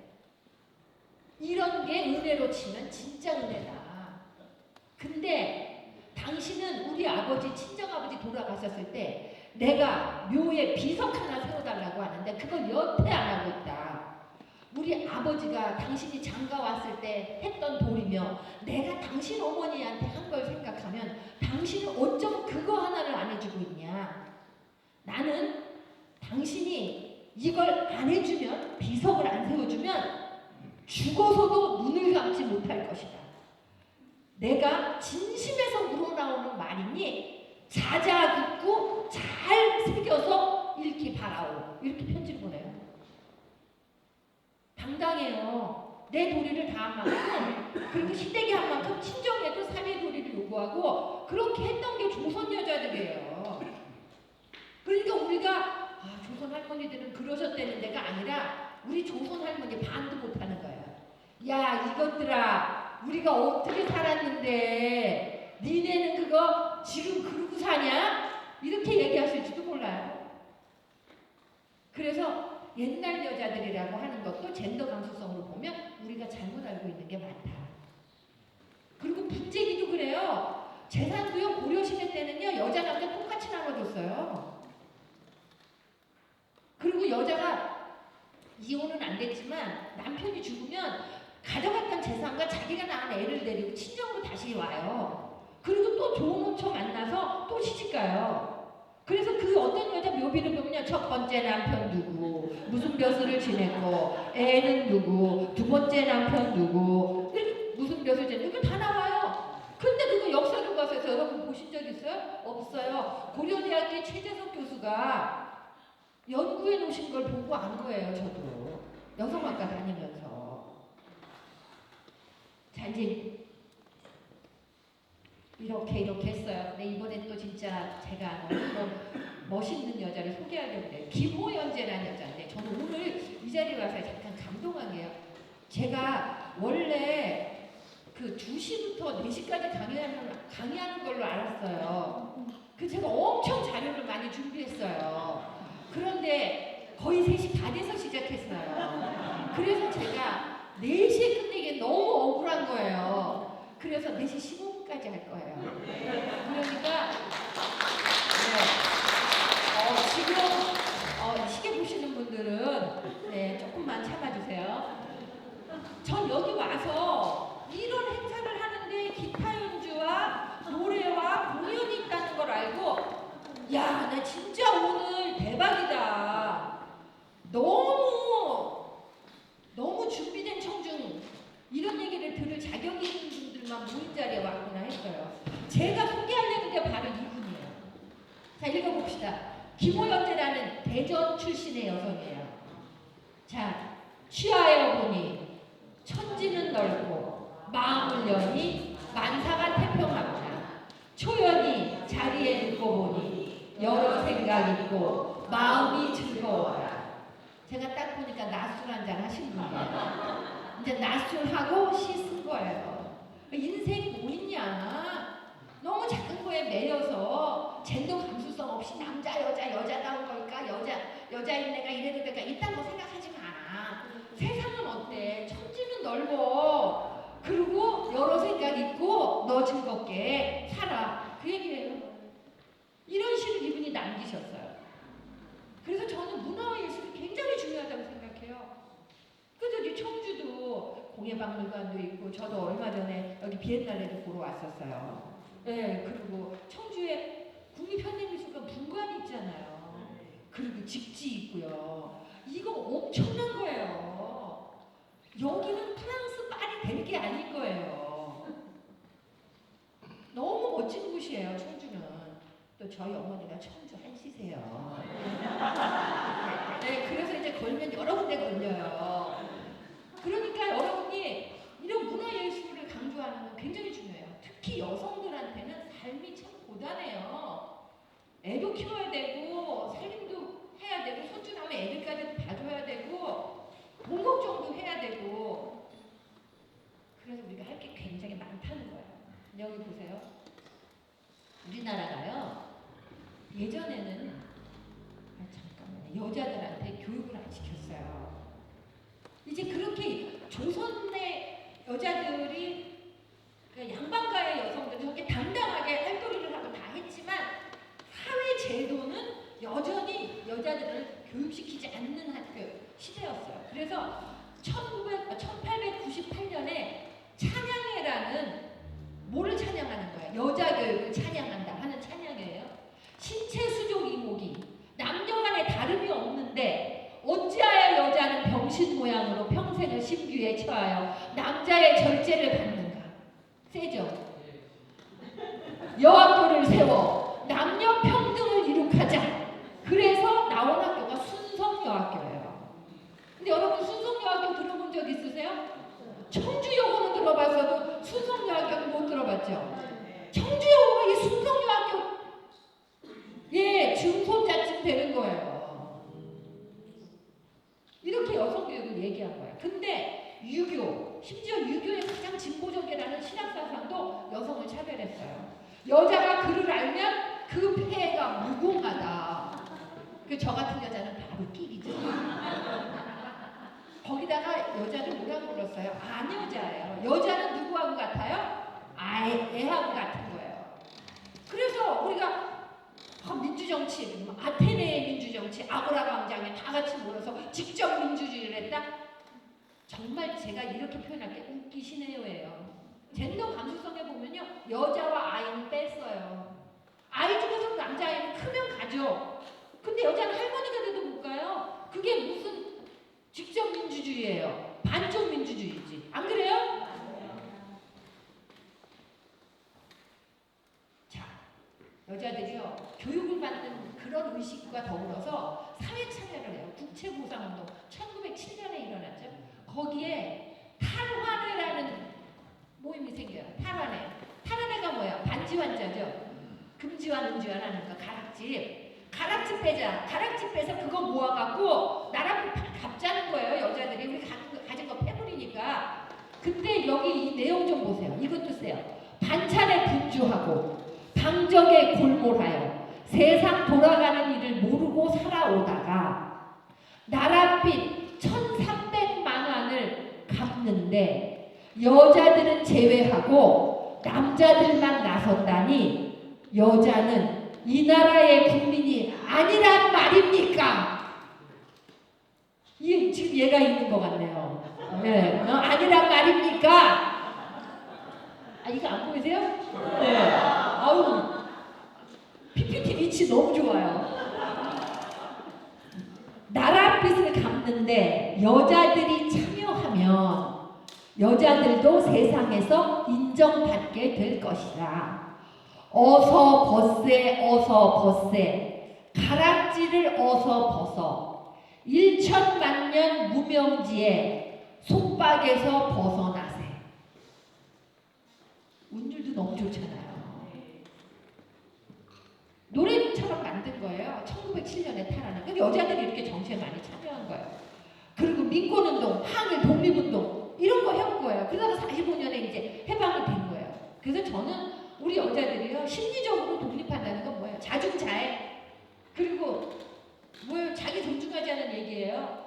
이런 게 은혜로 치면 진짜 은혜다. 근데 당신은 우리 아버지 친정아버지 돌아가셨을 때 내가 묘에 비석 하나 세워달라고 하는데 그걸 여태 안 하고 있다. 우리 아버지가 당신이 장가 왔을 때 했던 돌이며 내가 당신 어머니한테 한 걸 생각하면 당신은 어쩜 그거 하나를 안 해주고 있냐. 나는 당신이 이걸 안 해주면 비석을 안 세워주면 죽어서도 눈을 감지 못할 것이다. 내가 진심에서 우러나오는 말이니 자자긋고 잘 새겨서 읽기 바라오. 이렇게 편지를 보내요. 당당해요. 내 도리를 다한 만큼 그리고 시댁이 한 만큼 친정에도 사내 도리를 요구하고 그렇게 했던 게 조선 여자들이에요. 그러니까 우리가 조선 할머니들은 그러셨다는 데가 아니라 우리 조선 할머니 반도 못하는 거예요. 야 이것들아 우리가 어떻게 살았는데 니네는 그거 지금 그러고 사냐? 이렇게 얘기하실지도 몰라요. 그래서 옛날 여자들이라고 하는 것도 젠더 감수성으로 보면 우리가 잘못 알고 있는 게 많다. 그리고 분재기도 그래요. 재산도요 고려시대 때는요 여자 남자 똑같이 나눠줬어요. 그리고 여자가 이혼은 안 됐지만 남편이 죽으면 가져갔던 재산과 자기가 낳은 애를 데리고 친정으로 다시 와요. 그리고 또 좋은 호처 만나서 또 시집가요. 그래서 그 어떤 여자 묘비를 보면요. 첫 번째 남편 누구, 무슨 벼슬을 지냈고, 애는 누구, 두 번째 남편 누구, 무슨 벼슬 지냈고, 이거 다 나와요. 근데 그거 역사 교과서에서 여러분 보신 적 있어요? 없어요. 고려대학교 최재석 교수가 연구해 놓으신 걸 보고 안 거예요, 저도. 여성학과 다니면서. 자, 이제 이렇게 했어요. 근데 이번에 또 진짜 제가 너무 멋있는 여자를 소개하려고 해요. 김호연재라는 여자인데 저는 오늘 이 자리에 와서 잠깐 감동한 게요. 제가 원래 그 2시부터 4시까지 강의하는 걸로 알았어요. 그 제가 엄청 자료를 많이 준비했어요. 그런데 거의 3시 다 돼서 시작했어요. 그래서 제가 4시에 끝내기 너무 억울한 거예요. 그래서 4시 15분까지 할 거예요. 그러니까 지금 시계 보시는 분들은 조금만 참아주세요. 전 여기 와서 이런 행사를 하는데 기타 연주와 노래와 공연이 있다는 걸 알고 야, 나 진짜 오늘 대박이다. 너무 준비된 청중 이런 얘기를 들을 자격이 있는 분들만 모인 자리에 왔구나 했어요. 제가 소개하려는 게 바로 이분이에요. 자, 읽어봅시다. 김호연재라는 대전 출신의 여성이에요. 자, 취하여 보니 천지는 넓고 마음을 여니 만사가 태평하구나. 초연히 자리에 눕고 보니 여러 생각 있고 마음이 즐거워라. 제가 딱 보니까 낮술 한잔 하신 분이에요. 이제 낮술하고 씻은 거예요. 인생 뭐 있냐? 너무 작은 거에 매여서 젠더 감수성 없이 남자 여자다운 걸까? 여자인 내가 이래도 될까? 이딴 거 생각하지 마. 세상은 어때? 천지는 넓어. 그리고 여러 생각 있고 너 즐겁게 살아. 그 얘기예요. 이런 시를 이분이 남기셨어요. 그래서 저는 문화와 예술이 굉장히 중요하다고 생각해요. 그래서 이 청주도 공예박물관도 있고 저도 얼마 전에 여기 비엔날레도 보러 왔었어요. 네, 그리고 청주에 국립현대미술관 분관이 있잖아요. 그리고 직지 있고요. 이거 엄청난 거예요. 여기는 프랑스 파리 될 게 아닐 거예요. 너무 멋진 곳이에요, 청주는. 또 저희 어머니가 청주 한시세요. 네, 그래서 이제 걸면 여러 군데 걸려요. 그러니까 여러분이 이런 문화예술을 강조하는 건 굉장히 중요해요. 특히 여성들한테는 삶이 참 고단해요. 애도 키워야 되고 살림도 해야 되고 손주 나면 애들까지 봐줘야 되고 돈 걱정도 해야 되고 그래서 우리가 할 게 굉장히 많다는 거예요. 여기 보세요. 우리나라가요. 예전에는 잠깐만요. 여자들한테 교육을 안 시켰어요. 이제 그렇게 조선의 여자들이 양반가의 여성들이 저렇게 당당하게 활동을 하고 다 했지만 사회 제도는 여전히 여자들을 교육시키지 않는 그 시대였어요. 그래서 1898년에 찬양회라는 뭐를 찬양하는 거예요? 여자 교육을 찬양한다 하는 찬양회예요. 신체 수족 이목이 남녀간에 다름이 없는데 어찌하여 여자는 병신 모양으로 평생을 심규에 처하여 남자의 절제를 받는가? 세죠? 여학교를 세워 남녀 평등을 이룩하자. 그래서 나온 학교가 순성여학교예요. 근데 여러분 순성여학교 들어본 적 있으세요? 청주여고는 들어봤어도 순성여학교는 못 들어봤죠? 청주여고가 이 순성여학교 중손자쯤 되는 거예요. 이렇게 여성교육을 얘기한 거예요. 근데 유교, 심지어 유교의 가장 진보적이라는 신학사상도 여성을 차별했어요. 여자가 글을 알면 그 폐해가 무공하다. 저 같은 여자는 바로 끼기죠. 거기다가 여자를 뭐라고 불렀어요? 안여자예요. 여자는 누구하고 같아요? 애하고 같은 거예요. 그래서 우리가 민주정치, 아테네의 민주정치, 아고라 광장에 다 같이 모여서 직접 민주주의를 했다? 정말 제가 이렇게 표현할게 웃기시네요예요. 젠더 감수성에 보면요. 여자와 아이는 뺐어요. 아이 중에서 남자아이는 크면 가죠. 근데 여자는 할머니가 돼도 못 가요. 그게 무슨 직접 민주주의예요. 반쪽 민주주의지. 안 그래요? 자, 여자들이요. 교육을 받는 그런 의식과 더불어서 사회 참여를 해요. 국채보상운동 1907년에 일어났죠. 거기에 탈환회라는 모임이 생겨요. 탈환회가 뭐야? 반지환자죠. 금지환, 은지환 하는 거. 가락지 빼자. 가락지 빼서 그거 모아갖고 나라를 갚자는 거예요. 여자들이. 우리 가진 거 패버리니까. 근데 여기 이 내용 좀 보세요. 이것도 세요. 반찬에 분주하고 방적에 골몰하여 세상 돌아가는 일을 모르고 살아오다가 나랏빛 1300만 원을 갚는데 여자들은 제외하고 남자들만 나섰다니 여자는 이 나라의 국민이 아니란 말입니까? 지금 얘가 있는 것 같네요. 네, 아니란 말입니까? 이거 안 보이세요? 네. 아우, PPT 위치 너무 좋아요. 나랏빛을 갚는데 여자들이 참여하면 여자들도 세상에서 인정받게 될 것이다. 어서 벗세 가락지를 어서 벗어 1천만 년 무명지에 속박에서 벗어나세. 운율도 너무 좋잖아요. 노래처럼 만든 거예요. 1907년에 탈환은. 근데 여자들이 이렇게 정치에 많이 참여한 거예요. 거예요. 그리고 민권운동, 항일 독립운동 이런 거 해온 거예요. 그러다가 45년에 이제 해방이 된 거예요. 그래서 저는 우리 여자들이요 심리적으로 독립한다는 건 뭐예요? 자중자애 그리고 뭐예요? 자기 존중하지 않는 얘기예요.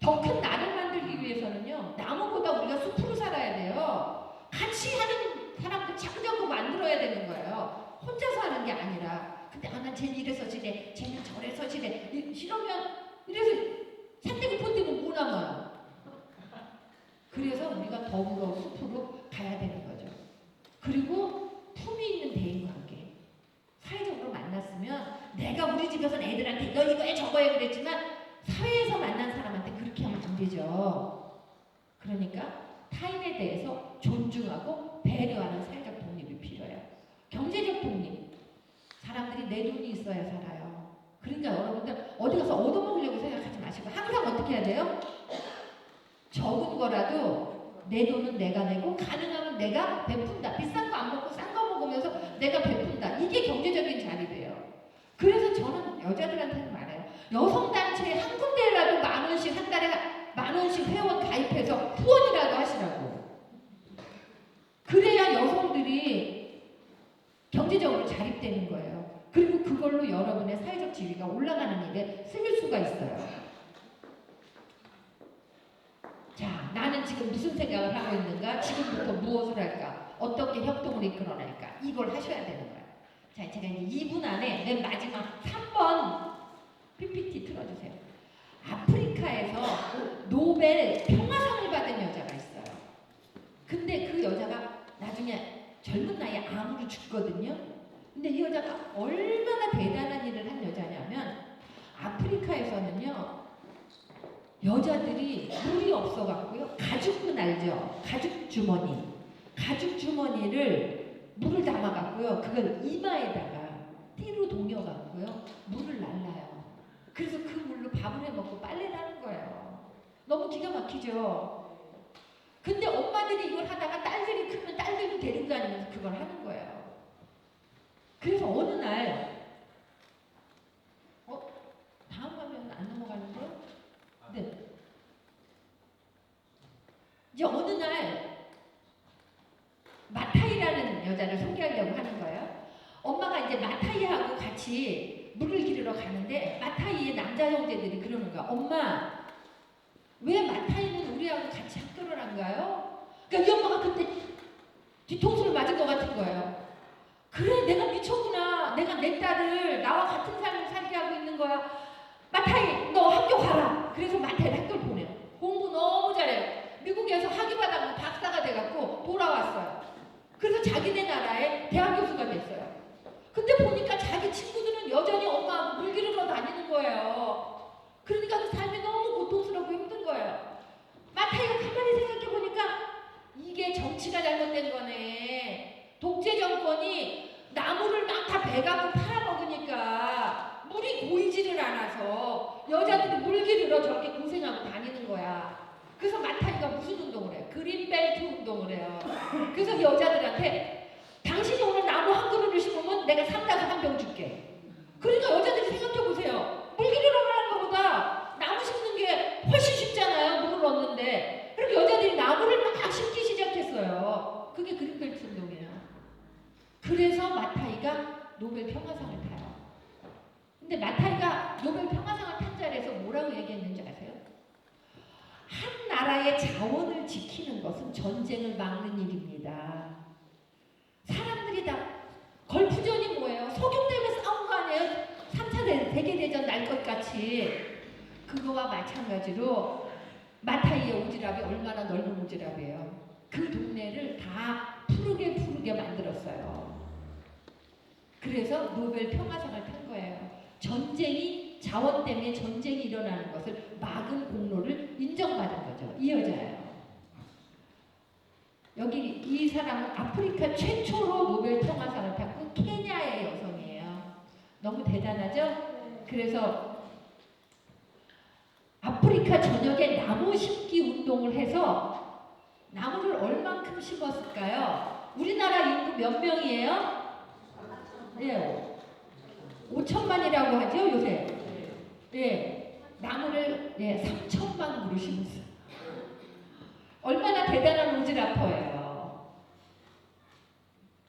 더 큰 나를 만들기 위해서는요 나무보다 우리가 숲으로 살아야 돼요. 같이 하는 사람들 자꾸자꾸 만들어야 되는 거예요. 혼자서 하는 게 아니라. 근데 난 쟤는 이래서 지래, 쟤는 저래서 지래. 이러면 이래서 산대고 폰대고 뭐 남아요. 그래서 우리가 더불어 숲으로 가야 되는 거죠. 그리고 품위 있는 대인관계. 사회적으로 만났으면 내가 우리 집에서는 애들한테 너 이거 해 저거 해 그랬지만 사회에서 만난 사람한테 그렇게 하면 안 되죠. 그러니까 타인에 대해서 존중하고 배려하는 사회적 독립이 필요해요. 경제적 독립. 사람들이 내 돈이 있어야 살아요. 그러니까 여러분들 어디 가서 얻어먹으려고 생각하지 마시고 항상 어떻게 해야 돼요? 적은 거라도 내 돈은 내가 내고 가능하면 내가 베푼다. 비싼 거 안 먹고 싼 거 먹으면서 내가 베푼다. 이게 경제적인 자립이에요. 그래서 저는 여자들한테는 말해요. 여성단체에 한 군데라도 10,000원씩 한 달에 10,000원씩 회원 가입해서 후원이라도 하시라고. 그래야 여성들이 경제적으로 자립되는 거예요. 그리고 그걸로 여러분의 사회적 지위가 올라가는 일에 쓰일 수가 있어요. 자, 나는 지금 무슨 생각을 하고 있는가? 지금부터 무엇을 할까? 어떻게 협동을 이끌어낼까? 이걸 하셔야 되는 거예요. 자, 제가 이제 2분 안에 맨 마지막 3번 PPT 틀어주세요. 아프리카에서 노벨 평화상을 받은 여자가 있어요. 근데 그 여자가 나중에 젊은 나이에 암으로 죽거든요. 근데 이 여자가 얼마나 대단한 일을 한 여자냐면 아프리카에서는요 여자들이 물이 없어갖고요 가죽끈 알죠? 가죽 주머니. 가죽 주머니를 물을 담아갖고요 그걸 이마에다가 띠로 동여갖고요 물을 날라요. 그래서 그 물로 밥을 해먹고 빨래를 하는 거예요. 너무 기가 막히죠? 근데 엄마들이 이걸 하다가 딸들이 크면 딸들도 데리고 다니면서 그걸 하는 거예요. 그래서 어느 날 다음 화면 안 넘어가는데요? 네. 이제 어느 날 마타이라는 여자를 소개하려고 하는 거예요. 엄마가 이제 마타이하고 같이 물을 기르러 가는데 마타이의 남자 형제들이 그러는 거야. 엄마, 왜 마타이는 우리하고 같이 학교를 안 가요? 그러니까 이 엄마가 그때 뒤통수를 맞은 것 같은 거예요. 그래, 내가 미쳤구나. 내가 내 딸을 나와 같은 삶을 살게 하고 있는 거야. 마타이, 너 학교 가라. 그래서 마타이를 학교를 보내요. 공부 너무 잘해요. 미국에서 학위받아서 박사가 돼갖고 돌아왔어요. 그래서 자기네 나라의 대학 교수가 됐어요. 근데 보니까 자기 친구들은 여전히 엄마하고 물 기르러 다니는 거예요. 그러니까 그 삶이 너무 고통스럽고 힘든 거예요. 마타이가 가만히 생각해보니까 이게 정치가 잘못된 거네. 독재 정권이 나무를 막 다 베갖고 팔아먹으니까 물이 고이지를 않아서 여자들이 물 기르러 저렇게 고생하고 다니는 거야. 그래서 마타이가 무슨 운동을 해요? 그린벨트 운동을 해요. 그래서 여자들한테 당신이 오늘 나무 한 그루를 심으면 내가 삼다수 한 병 줄게. 그러니까 여자들이 생각해보세요. 물 기르러 가는 것보다 나무 심는 게 훨씬 쉽잖아요. 물을 얻는데. 그렇게 여자들이 나무를 막 심기 시작했어요. 그게 그린벨트 운동이에요. 그래서 마타이가 노벨 평화상을 타요. 근데 마타이가 노벨 평화상을 탄 자리에서 뭐라고 얘기했는지 아세요? 한 나라의 자원을 지키는 것은 전쟁을 막는 일입니다. 사람들이 다 걸프전이 뭐예요? 석유 때문에 싸운 거 아니에요? 3차 세계대전 날 것 같이. 그거와 마찬가지로 마타이의 오지랖이 얼마나 넓은 오지랖이에요. 그 동네를 다 푸르게 만들었어요. 그래서 노벨 평화상을 탄 거예요. 전쟁이 자원 때문에 전쟁이 일어나는 것을 막은 공로를 인정받은 거죠. 이 여자예요. 여기 이 사람은 아프리카 최초로 노벨 평화상을 탔고 케냐의 여성이에요. 너무 대단하죠? 그래서 아프리카 전역에 나무 심기 운동을 해서 나무를 얼만큼 심었을까요? 우리나라 인구 몇 명이에요? 네. 5천만이라고 하죠, 요새. 예. 나무를 3천만 그루 심었어요. 얼마나 대단한 오지라퍼예요.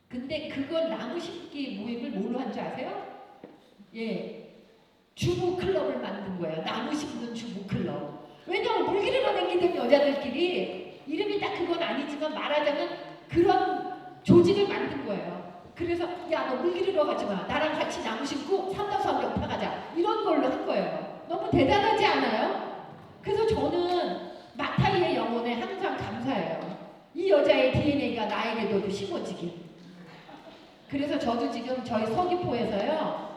근데 그걸 나무 심기 모임을 뭘로 한 줄 아세요? 주부 클럽을 만든 거예요. 나무 심는 주부 클럽. 왜냐면 물기르러 다니던 여자들끼리 이름이 딱 그건 아니지만 말하자면 그런 조직을 만든 거예요. 그래서 야 너 물기르러 가지 마. 나랑 같이 나무 심고 삼다수학 역파가자. 이런 걸로 한 거예요. 너무 대단하지 않아요? 그래서 저는 마타이의 영혼에 항상 감사해요. 이 여자의 DNA가 나에게도 심어지길. 그래서 저도 지금 저희 서귀포에서요.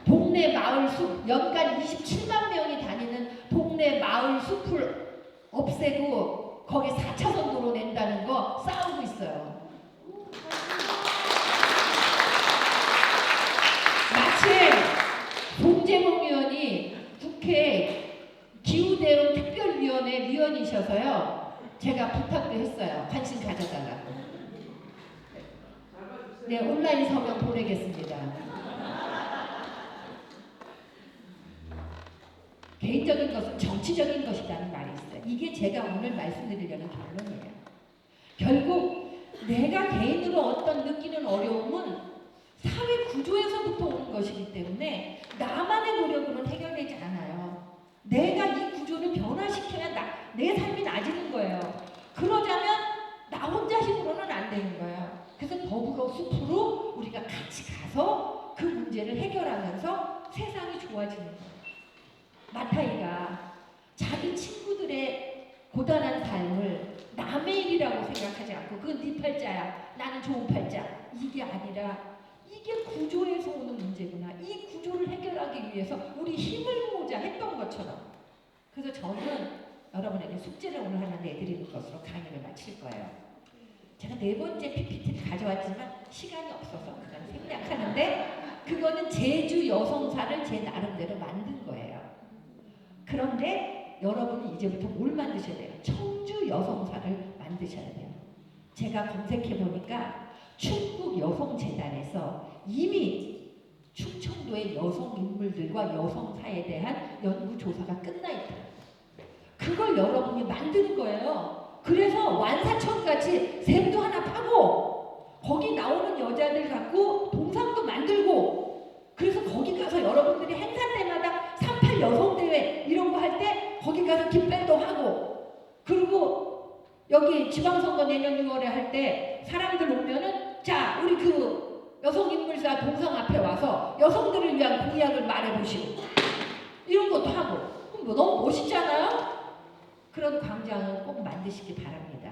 동네 마을 숲, 연간 27만 명이 다니는 동네 마을 숲을 없애고 거기 4차선 도로 낸다는 거 싸우고 있어요. 마침 송재몽 의원이 국회 기후대응 특별위원회 위원이셔서요. 제가 부탁도 했어요. 관심 가져달라고. 네, 온라인 서명 보내겠습니다. 개인적인 것은 정치적인 것이라는 말이 있어요. 이게 제가 오늘 말씀드리려는 결론이에요. 결국 내가 개인으로 어떤 느끼는 어려움은 사회 구조에서부터 오는 것이기 때문에 나만의 노력으로는 해결되지 않아요. 내가 이 구조를 변화시켜야 내 삶이 나아지는 거예요. 그러자면 나 혼자 힘으로는 안 되는 거예요. 그래서 더불어 숲으로 우리가 같이 가서 그 문제를 해결하면서 세상이 좋아지는 거예요. 마타이가 자기 친구들의 고단한 삶을 남의 일이라고 생각하지 않고 그건 네 팔자야, 나는 좋은 팔자, 이게 아니라 이게 구조에서 오는 문제구나. 이 구조를 해결하기 위해서 우리 힘을 모으자 했던 것처럼. 그래서 저는 여러분에게 숙제를 오늘 하나 내드리는 것으로 강의를 마칠 거예요. 제가 4번째 PPT를 가져왔지만 시간이 없어서 그냥 생략하는데 그거는 제주 여성사를 제 나름대로 만든 거예요. 그런데 여러분이 이제부터 뭘 만드셔야 돼요? 청주 여성사를 만드셔야 돼요. 제가 검색해 보니까 충북 여성재단에서 이미 충청도의 여성 인물들과 여성사에 대한 연구조사가 끝나 있다. 그걸 여러분이 만드는 거예요. 그래서 완사천같이 샘도 하나 파고 거기 나오는 여자들 갖고 동상도 만들고 그래서 거기 가서 여러분들이 행사 때마다 38 여성대회 이런 거 할 때 거기 가서 깃발도 하고 그리고 여기 지방선거 내년 6월에 할 때 사람들 오면은 자 우리 그 여성인물사 동상 앞에 와서 여성들을 위한 공약을 말해보시고 이런 것도 하고 그럼 뭐 너무 멋있잖아요? 그런 광장을 꼭 만드시기 바랍니다.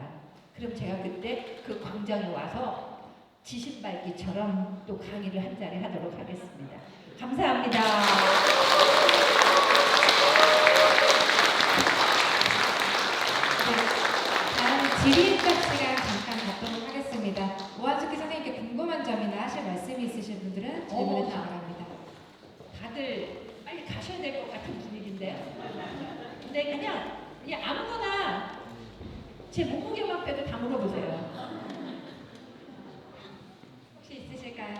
그럼 제가 그때 그 광장에 와서 지신밟기처럼 또 강의를 한 자리 하도록 하겠습니다. 감사합니다. 질의응답 시간 잠깐 갖도록 하겠습니다. 오한숙희 선생님께 궁금한 점이나 하실 말씀이 있으신 분들은 질문해 주시기 바랍니다. 다들 빨리 가셔야 될 것 같은 분위기인데요. 근데 그냥 아무거나 제 몸무게만 빼도 다 물어보세요. 혹시 있으실까요?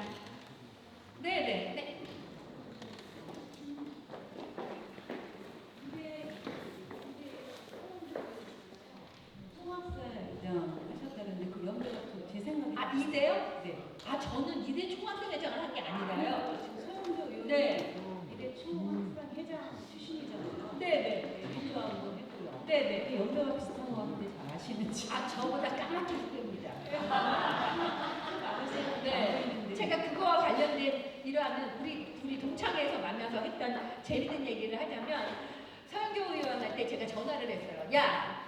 네네. 총학생회장 하셨다는데 그 연배가 제 생각에 아 이대요? 네. 아 저는 이대 총학생회장을 한 게 아니라요. 서영조 의원이 네. 이대 총학생회장 출신이잖아요. 네네. 공부하고 했고요. 네네. 연배가 비슷한 것 같은데 잘 아시는지. 아 저보다 까맣게 후배입니다. 네. 네. 제가 그거와 관련된 이러한 우리 둘이 동창회에서 만나서 했던 재밌는 얘기를 하자면 서영교 의원한테 제가 전화를 했어요. 야,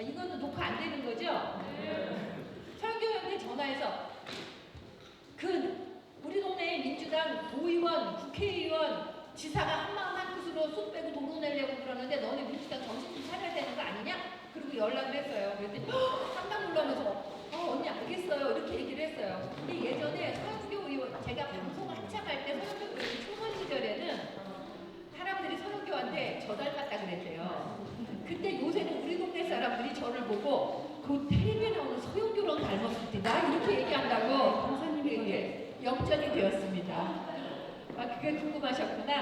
이거는 녹화 안 되는 거죠? 서영교 의원한테 전화해서 우리 동네 민주당 도의원, 국회의원, 지사가 한마음 한뜻으로 쑥 빼고 도로 내려고 그러는데 너네 민주당 정신 좀 차려야 되는 거 아니냐? 그리고 연락을 했어요. 그랬더니 깜짝 놀라면서 언니 알겠어요 이렇게 얘기를 했어요. 근데 예전에 서영교 의원 제가 방송 한참 할 때 서영교 의원 초선 시절에는 사람들이 서영교한테 저 닮았다 그랬대요. 근데 요새는 우리 동네 사람들이 저를 보고 그 텔레비에 나오는 서영교랑 닮았을 때나 이렇게 얘기한다고 강사님이 이게 역전이 되었습니다. 아 그게 궁금하셨구나.